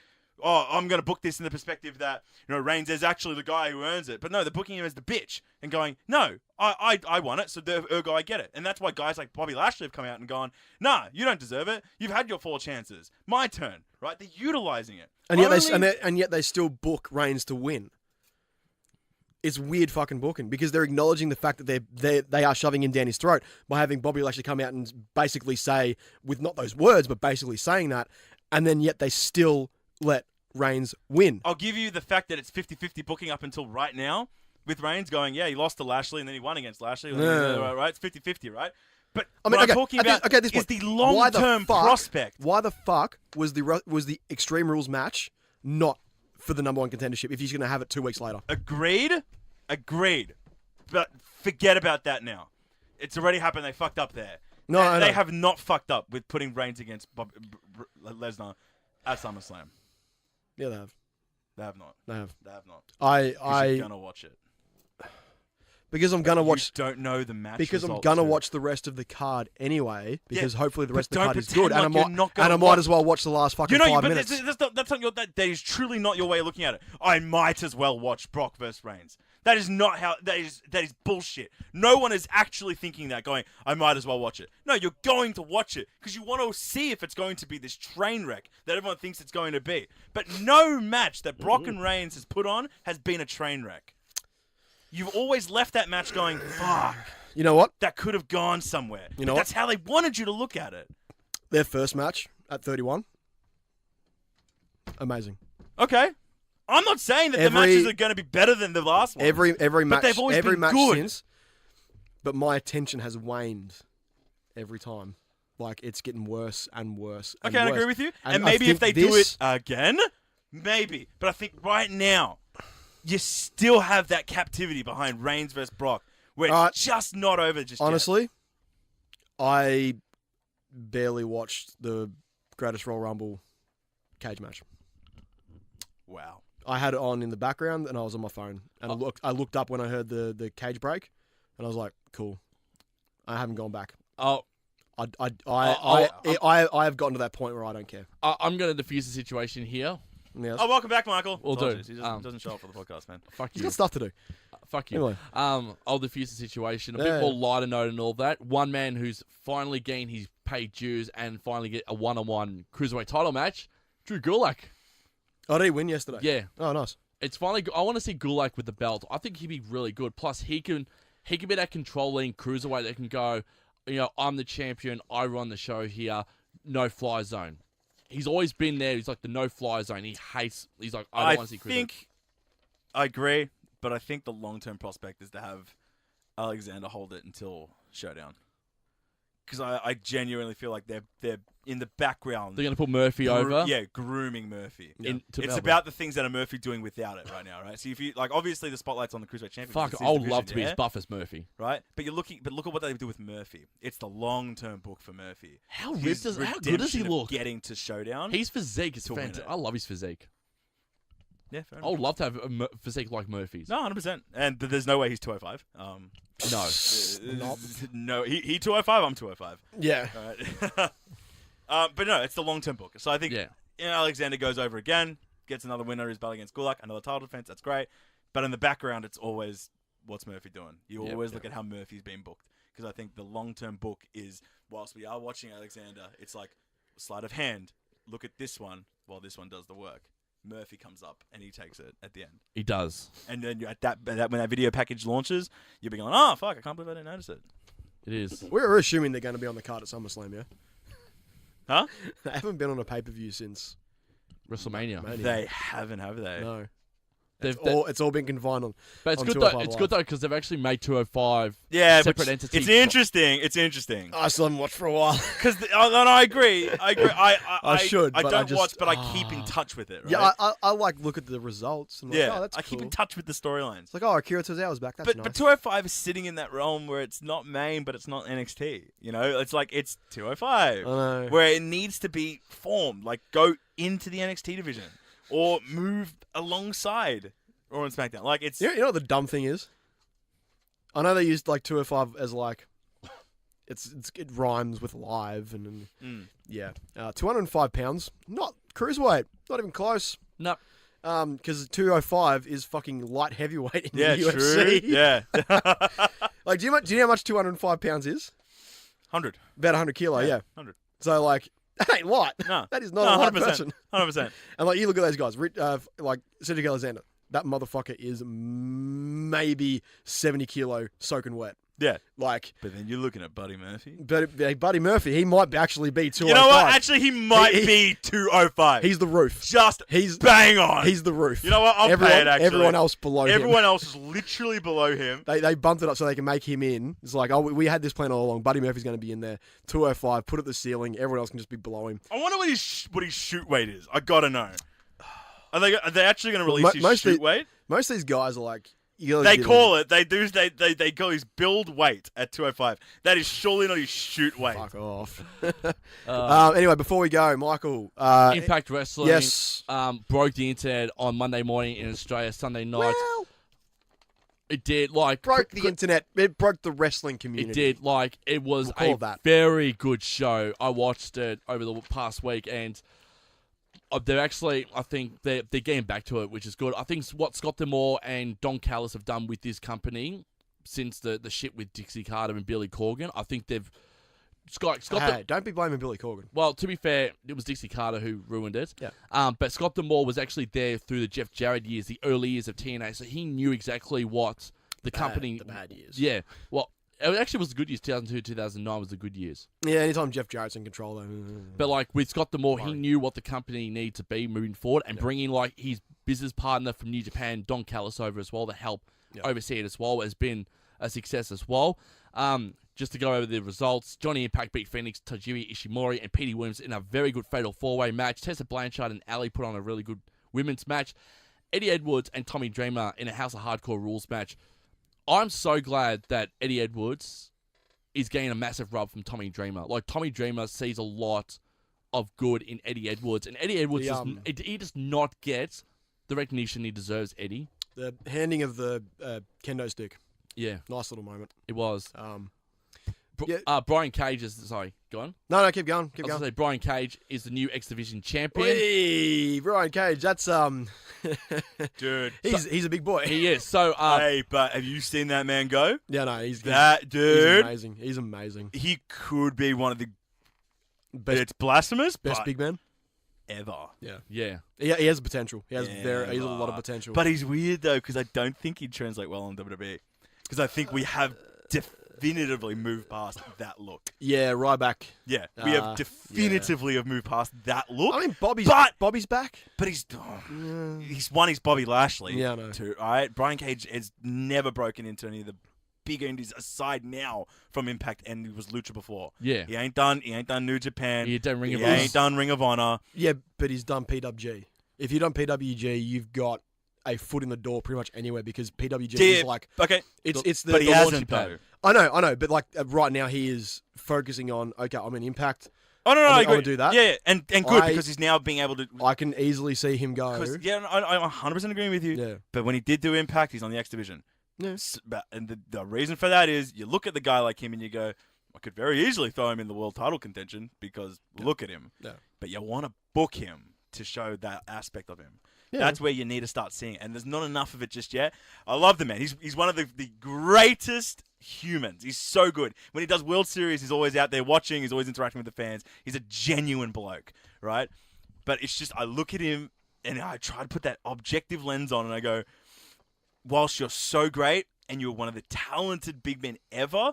oh, I'm going to book this in the perspective that, Reigns is actually the guy who earns it. But no, they're booking him as the bitch and going, no, I want it, so ergo I get it. And that's why guys like Bobby Lashley have come out and gone, nah, you don't deserve it. You've had your 4 chances. My turn, right? They're utilizing it.
And yet they still book Reigns to win. It's weird fucking booking because they're acknowledging the fact that they are shoving in Danny's throat by having Bobby Lashley come out and basically say, with not those words, but basically saying that, and then yet they still let Reigns win.
I'll give you the fact that it's 50-50 booking up until right now, with Reigns going, yeah, he lost to Lashley and then he won against Lashley.
No.
Right? It's 50-50, right? But
I mean,
what
okay,
I'm talking
at
about
this
is
point,
the
why the
long-term
fuck-
prospect.
Why the fuck was the Extreme Rules match not for the number 1 contendership if he's going to have it 2 weeks later?
Agreed. But forget about that now. It's already happened. They fucked up there.
No,
And
I
they
know.
have not fucked up with putting Reigns against Lesnar at SummerSlam.
Yeah, they have.
They have not.
They have.
They have not.
You're
You're gonna watch it.
because I'm gonna watch.
You don't know the match
Because I'm
results,
gonna
dude.
watch the rest of the card anyway. Because hopefully the rest of
but
the
don't
card is
pretend
good, and
like you're not gonna
I might as well watch the last fucking 5
but
minutes.
that's not that is truly not your way of looking at it. I might as well watch Brock versus Reigns. That is not how. That is bullshit. No one is actually thinking that. Going, I might as well watch it. No, you're going to watch it because you want to see if it's going to be this train wreck that everyone thinks it's going to be. But no match that Brock and Reigns has put on has been a train wreck. You've always left that match going, fuck.
You know what?
That could have gone somewhere.
You know
But
what?
that's how they wanted you to look at it.
Their first match at 31. Amazing.
Okay. I'm not saying that the
Every-
matches are going to be better than the last one.
Every match,
they've always
every
been
match
good.
since. But my attention has waned every time. Like it's getting worse and worse. And
Okay, I
worse.
agree with you. And
I
maybe if
think
they do it
this-
again, maybe. But I think right now, you still have that captivity behind Reigns versus Brock, where it's just not over just
honestly, I barely watched the Greatest Royal Rumble cage match.
yet. Wow.
I had it on in the background and I was on my phone. And
Oh.
I looked up when I heard the cage break and I was like, cool. I haven't gone back.
Oh,
I have gotten to that point where I don't care.
I'm going to diffuse the situation here.
Yes.
Oh, welcome back, Michael.
Will do.
Apologies. He doesn't show up for the podcast, man.
Fuck
He's
you.
got stuff to do.
Fuck you.
Anyway.
I'll diffuse the situation. A
Yeah.
bit more lighter note and all that. One man who's finally gained his paid dues and finally get a one-on-one cruiserweight title match. Drew Gulak.
Oh, did he win yesterday?
Yeah.
Oh, nice.
It's finally. I want to see Gulak with the belt. I think he'd be really good. Plus, he can be that controlling cruiserweight that can go, I'm the champion. I run the show here. No fly zone. He's always been there. He's like the no fly zone. He's like, I don't want to see cruiserweight.
I agree, but I think the long-term prospect is to have Alexander hold it until Showdown. Because I genuinely feel like they're in the background.
They're going to put Murphy over.
Yeah, grooming Murphy.
To
It's
Melbourne.
about the things that are Murphy doing without it right now, right? So if you obviously the spotlight's on the Cruiserweight Champion.
Fuck,
it's
I
his
would love to
division,
be
yeah?
as buff as Murphy.
Right? But look at what they do with Murphy. It's the long-term book for Murphy.
How
His
ripped how good does he
redemption of
look?
Getting to Showdown.
His physique is
To win
fantastic.
it.
I love his physique.
Yeah, fair
I
enough.
would love to have a physique like Murphy's.
No, 100%. And there's no way he's 205.
No.
No, he 205. I'm 205.
Yeah.
All right. But no, it's the long-term book. So I think
Yeah.
Alexander goes over again, gets another winner, his battle against Gulak, another title defense. That's great. But in the background, it's always what's Murphy doing. You
Yep,
always
yep.
look at how Murphy's been booked because I think the long-term book is whilst we are watching Alexander, it's like sleight of hand. Look at this one while this one does the work. Murphy comes up and he takes it at the end.
He does.
And then at that when that video package launches, you'll be going, oh, fuck, I can't believe I didn't notice it.
It is.
We're assuming they're going to be on the card at SummerSlam, yeah?
Huh?
They haven't been on a pay-per-view since
WrestleMania.
Mania.
They haven't, have they?
No.
They've-
It's all been confined on.
But it's
on
good though.
205
It's
Live.
good though because they've actually made 205
Yeah,
separate
but
entity.
it's interesting. It's interesting.
I still haven't watched for a while.
Because I agree.
I should,
I
but
don't
I just-
watch, but I keep in touch with it. Right?
Yeah, I like look at the results and like,
yeah.
oh, that's
I keep
cool.
in touch with the storylines.
It's like, oh, Akira Tozawa's back. That's
But
nice.
but 205 is sitting in that realm where it's not main, but it's not NXT. You know, it's like it's 205
I know.
where it needs to be formed. Like go into the NXT division or move alongside Raw and SmackDown. Like it's
You know what the dumb thing is? I know they used like 205 as like it rhymes with live and
Mm.
yeah, 205 pounds, not cruiserweight, not even close.
No.
Because 205 is fucking light heavyweight in
yeah,
the UFC.
true. Yeah,
Like, do you know how much 205 pounds is?
100.
About 100 kilo. Yeah.
100.
So like, that ain't light.
No,
That is not a light
100%.
person.
100%.
And like, you look at those guys, like Cedric Alexander. That motherfucker is maybe 70 kilo soaking wet.
Yeah,
Like,
but then you're looking at Buddy Murphy.
but Buddy Murphy, he might actually be 205.
You know what? Actually, he might
He-
be 205.
He's the roof.
just
He's
bang on.
He's the roof.
You know what? I'll
everyone,
pay it, actually.
Everyone else below him.
Everyone else is literally below him.
They bumped it up so they can make him in. It's like, oh, we had this plan all along. Buddy Murphy's going to be in there. 205, put it at the ceiling. Everyone else can just be below him.
I wonder what his shoot weight is. I gotta know. Are they actually going to release
Mo-
his
most
shoot
of the-
weight?
Most of these guys are like, you gotta
They
get
call it. They call his build weight at 205. That is surely not his shoot weight.
Fuck off.
Uh,
Anyway, before we go, Michael.
Impact Wrestling
Yes.
broke the internet on Monday morning in Australia, Sunday night.
Well,
It did like
broke the internet. It broke the wrestling community.
It did like it was
We'll call
a
it that.
very good show. I watched it over the past week and they're actually, I think they're getting back to it, which is good. I think what Scott D'Amore and Don Callis have done with this company since the shit with Dixie Carter and Billy Corgan, I think they've
Hey, don't be blaming Billy Corgan.
well, to be fair, it was Dixie Carter who ruined it.
Yeah.
But Scott D'Amore was actually there through the Jeff Jarrett years, the early years of TNA, so he knew exactly what the company.
The bad years.
Yeah. Well, it actually was the good years. 2002, 2009 was the good years.
Yeah, anytime Jeff Jarrett's in control, though.
But like with Scott D'Amore, he
Worry.
knew what the company needed to be moving forward, and bringing like his business partner from New Japan, Don Callis, over as well to help oversee it as well has been a success as well. Just to go over the results, Johnny Impact beat Phoenix, Tajiri Ishimori, and Petey Williams in a very good fatal four-way match. Tessa Blanchard and Ali put on a really good women's match. Eddie Edwards and Tommy Dreamer in a House of Hardcore rules match. I'm so glad that Eddie Edwards is getting a massive rub from Tommy Dreamer. Like, Tommy Dreamer sees a lot of good in Eddie Edwards, and Eddie Edwards he does not get the recognition he deserves, Eddie.
The handing of the kendo stick.
Yeah,
Nice little moment.
it was.
Yeah.
Brian Cage is... Sorry, go on.
No, keep going.
I
Keep
was going
going.
to say, Brian Cage is the new X Division champion.
Hey, Brian Cage. That's
Dude.
he's a big boy.
He is. So,
Hey, but have you seen that man go?
Yeah, no, he's
That dude,
amazing. He's amazing.
he could be one of the.
Best
It's blasphemous, but
big man.
ever.
Yeah.
yeah.
He has potential. He has
Yeah,
he's a lot of potential.
But he's weird though, because I don't think he'd translate well on WWE. Because I think we have definitively moved past that look.
yeah, Ryback.
Yeah, we have definitively have moved past that look.
I mean, Bobby's back.
But he's won his Bobby Lashley.
Yeah, I know.
Too, all right? Brian Cage has never broken into any of the big indies aside now from Impact, and he was Lucha before.
Yeah.
He ain't done New Japan.
He done Ring of
He
Honor.
ain't done Ring of Honor.
Yeah, but he's done PWG. If you've done PWG, you've got a foot in the door pretty much anywhere because PWG is like
Okay,
it's the
but he
the
hasn't
launching pad.
though.
I know, but like right now he is focusing on I'm in Impact.
Oh no,
I
I agree.
would do that.
Yeah, and good because he's now being able to.
I can easily see him go.
Yeah, I'm 100% agreeing with you.
Yeah.
But when he did do Impact, he's on the X Division.
Yeah.
And the reason for that is you look at the guy like him and you go, I could very easily throw him in the world title contention because look at him.
Yeah.
But you want to book him to show that aspect of him.
Yeah.
That's where you need to start seeing it. And there's not enough of it just yet. I love the man. He's one of the greatest humans. He's so good. When he does World Series, he's always out there watching. He's always interacting with the fans. He's a genuine bloke, right? But it's just, I look at him and I try to put that objective lens on and I go, whilst you're so great and you're one of the talented big men ever,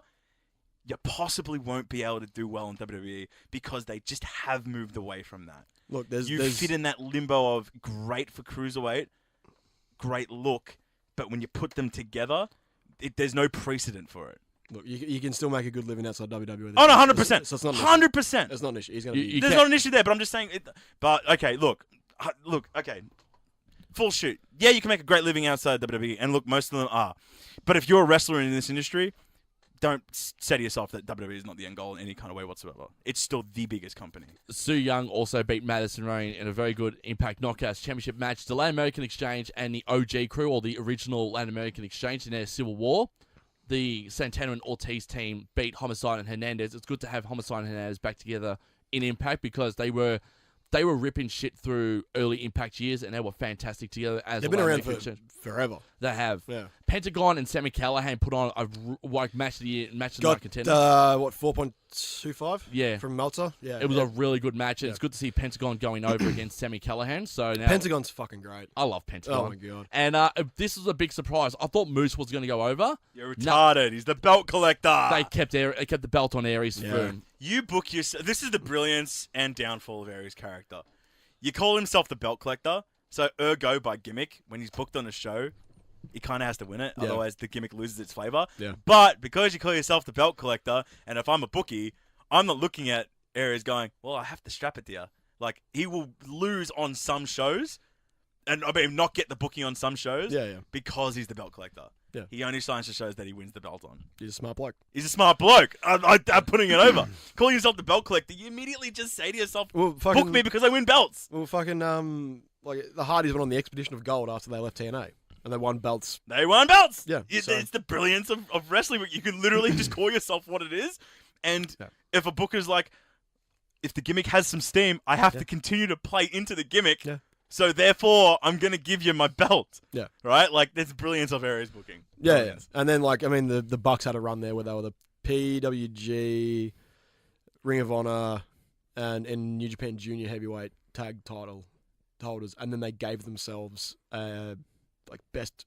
you possibly won't be able to do well in WWE because they just have moved away from that.
Look,
You fit in that limbo of great for cruiserweight, great look, but when you put them together, there's no precedent for it.
Look, you can still make a good living outside WWE.
Oh, no, 100%.
So it's not
100%.
It's not an issue. He's gonna be.
There's not an issue there, but I'm just saying. But okay, look, okay, full shoot. Yeah, you can make a great living outside WWE, and look, most of them are. But if you're a wrestler in this industry, don't say to yourself that WWE is not the end goal in any kind of way whatsoever. It's still the biggest company.
Sue Young also beat Madison Rayne in a very good Impact Knockouts Championship match. The Latin American Exchange and the OG crew, or the original Latin American Exchange, in their Civil War. The Santana and Ortiz team beat Homicide and Hernandez. It's good to have Homicide and Hernandez back together in Impact because they were ripping shit through early Impact years and they were fantastic together. As
They've
a
been
Latin
around
American
for
Exchange.
forever.
They have.
Yeah.
Pentagon and Sammy Callahan put on a match of the year, match of the night
Got
contender.
4.25?
Yeah.
From Meltzer. Yeah.
It was
yeah.
a really good match, and
Yeah.
it's good to see Pentagon going over against Sammy Callahan. So now
Pentagon's fucking great.
I love Pentagon.
Oh my god.
And this was a big surprise. I thought Moose was going to go over.
You're retarded. He's the belt collector.
They kept the belt on Aries
Yeah.
for him.
You book yourself. This is the brilliance and downfall of Aries' character. You call himself the belt collector, so ergo by gimmick, when he's booked on a show, he kind of has to win it.
Yeah.
Otherwise, the gimmick loses its flavor.
Yeah.
But because you call yourself the belt collector, and if I'm a bookie, I'm not looking at Aries going, well, I have to strap it to you. Like, he will lose on some shows, and I mean, not get the booking on some shows
Yeah, yeah.
because he's the belt collector.
Yeah.
He only signs to shows that he wins the belt on.
He's a smart bloke.
He's a smart bloke. I'm putting it over. Calling yourself the belt collector, you immediately just say to yourself,
Well,
book
fucking
me because I win belts.
Well, fucking like the Hardys went on the Expedition of Gold after they left TNA, and they won belts.
They won belts.
Yeah, so-
It's the brilliance of wrestling. You can literally just call yourself what it is. And
Yeah.
if a booker's like, if the gimmick has some steam, I have to continue to play into the gimmick.
Yeah.
So therefore, I'm going to give you my belt.
Yeah.
Right? Like, that's brilliance of Aries booking.
Yeah, yeah.
Brilliance.
And then, like, I mean, the Bucks had a run there where they were the PWG, Ring of Honor, and New Japan Junior Heavyweight tag title holders, and then they gave themselves like best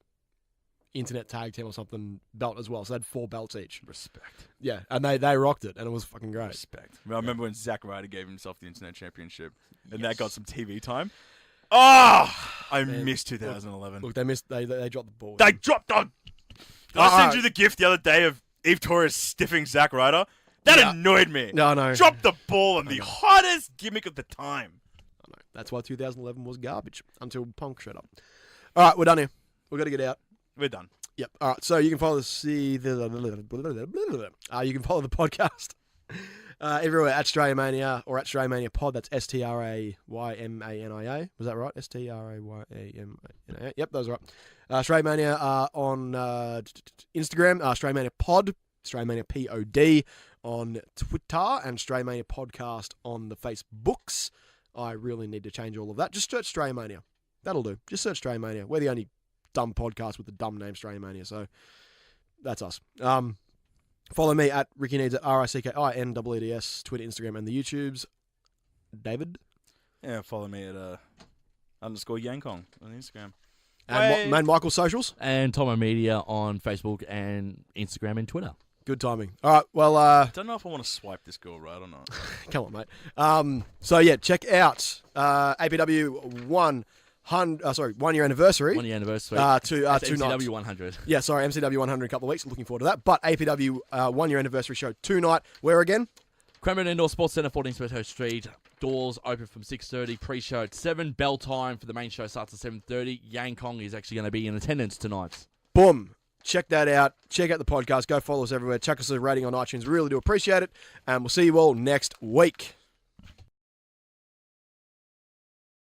internet tag team or something belt as well. So they had 4 belts each.
Respect.
Yeah, and they rocked it, and it was fucking great.
Respect. I remember when Zack Ryder gave himself the Internet Championship, and that got some TV time. Oh, I missed 2011.
Look, they dropped the ball.
They dropped on. Did I send you the gift the other day of Eve Torres stiffing Zack Ryder? That annoyed me.
No.
Dropped the ball on the hottest gimmick of the time.
I know. That's why 2011 was garbage until Punk showed up. All right, we're done here. We've got to get out.
We're done.
Yep. All right. So you can follow you can follow the podcast everywhere at Australiamania or at Australiamania Pod. That's STRAYMANIA. Was that right? STRAYMANIA. Yep, that was right. Australiamania on Instagram. Australiamania Pod. Australiamania POD on Twitter, and Australiamania Podcast on the Facebooks. I really need to change all of that. Just search Australiamania. That'll do. Just search Australiamania. We're the only dumb podcast with the dumb name Australiamania, so that's us. Follow me at Ricky Needs at RICKINEEDS, Twitter, Instagram, and the YouTubes. David?
Yeah, follow me at _Yankong on Instagram.
And Michael socials?
And Tomo Media on Facebook and Instagram and Twitter.
Good timing. All right, well,
I don't know if I want to swipe this girl right or not.
come on, mate. So yeah, check out APW 1 year anniversary.
1 year anniversary.
That's
It's
2 nights.
MCW 100.
Yeah, sorry, MCW 100 in a couple of weeks. I'm looking forward to that. But APW 1 year anniversary show tonight. Where again?
Cranbourne Indoor Sports Centre, 14 Sweato Street. Doors open from 6:30. Pre-show at 7. Bell time for the main show starts at 7:30. Yang Kong is actually going to be in attendance tonight.
Boom. Check that out. Check out the podcast. Go follow us everywhere. Chuck us a rating on iTunes. Really do appreciate it. And we'll see you all next week.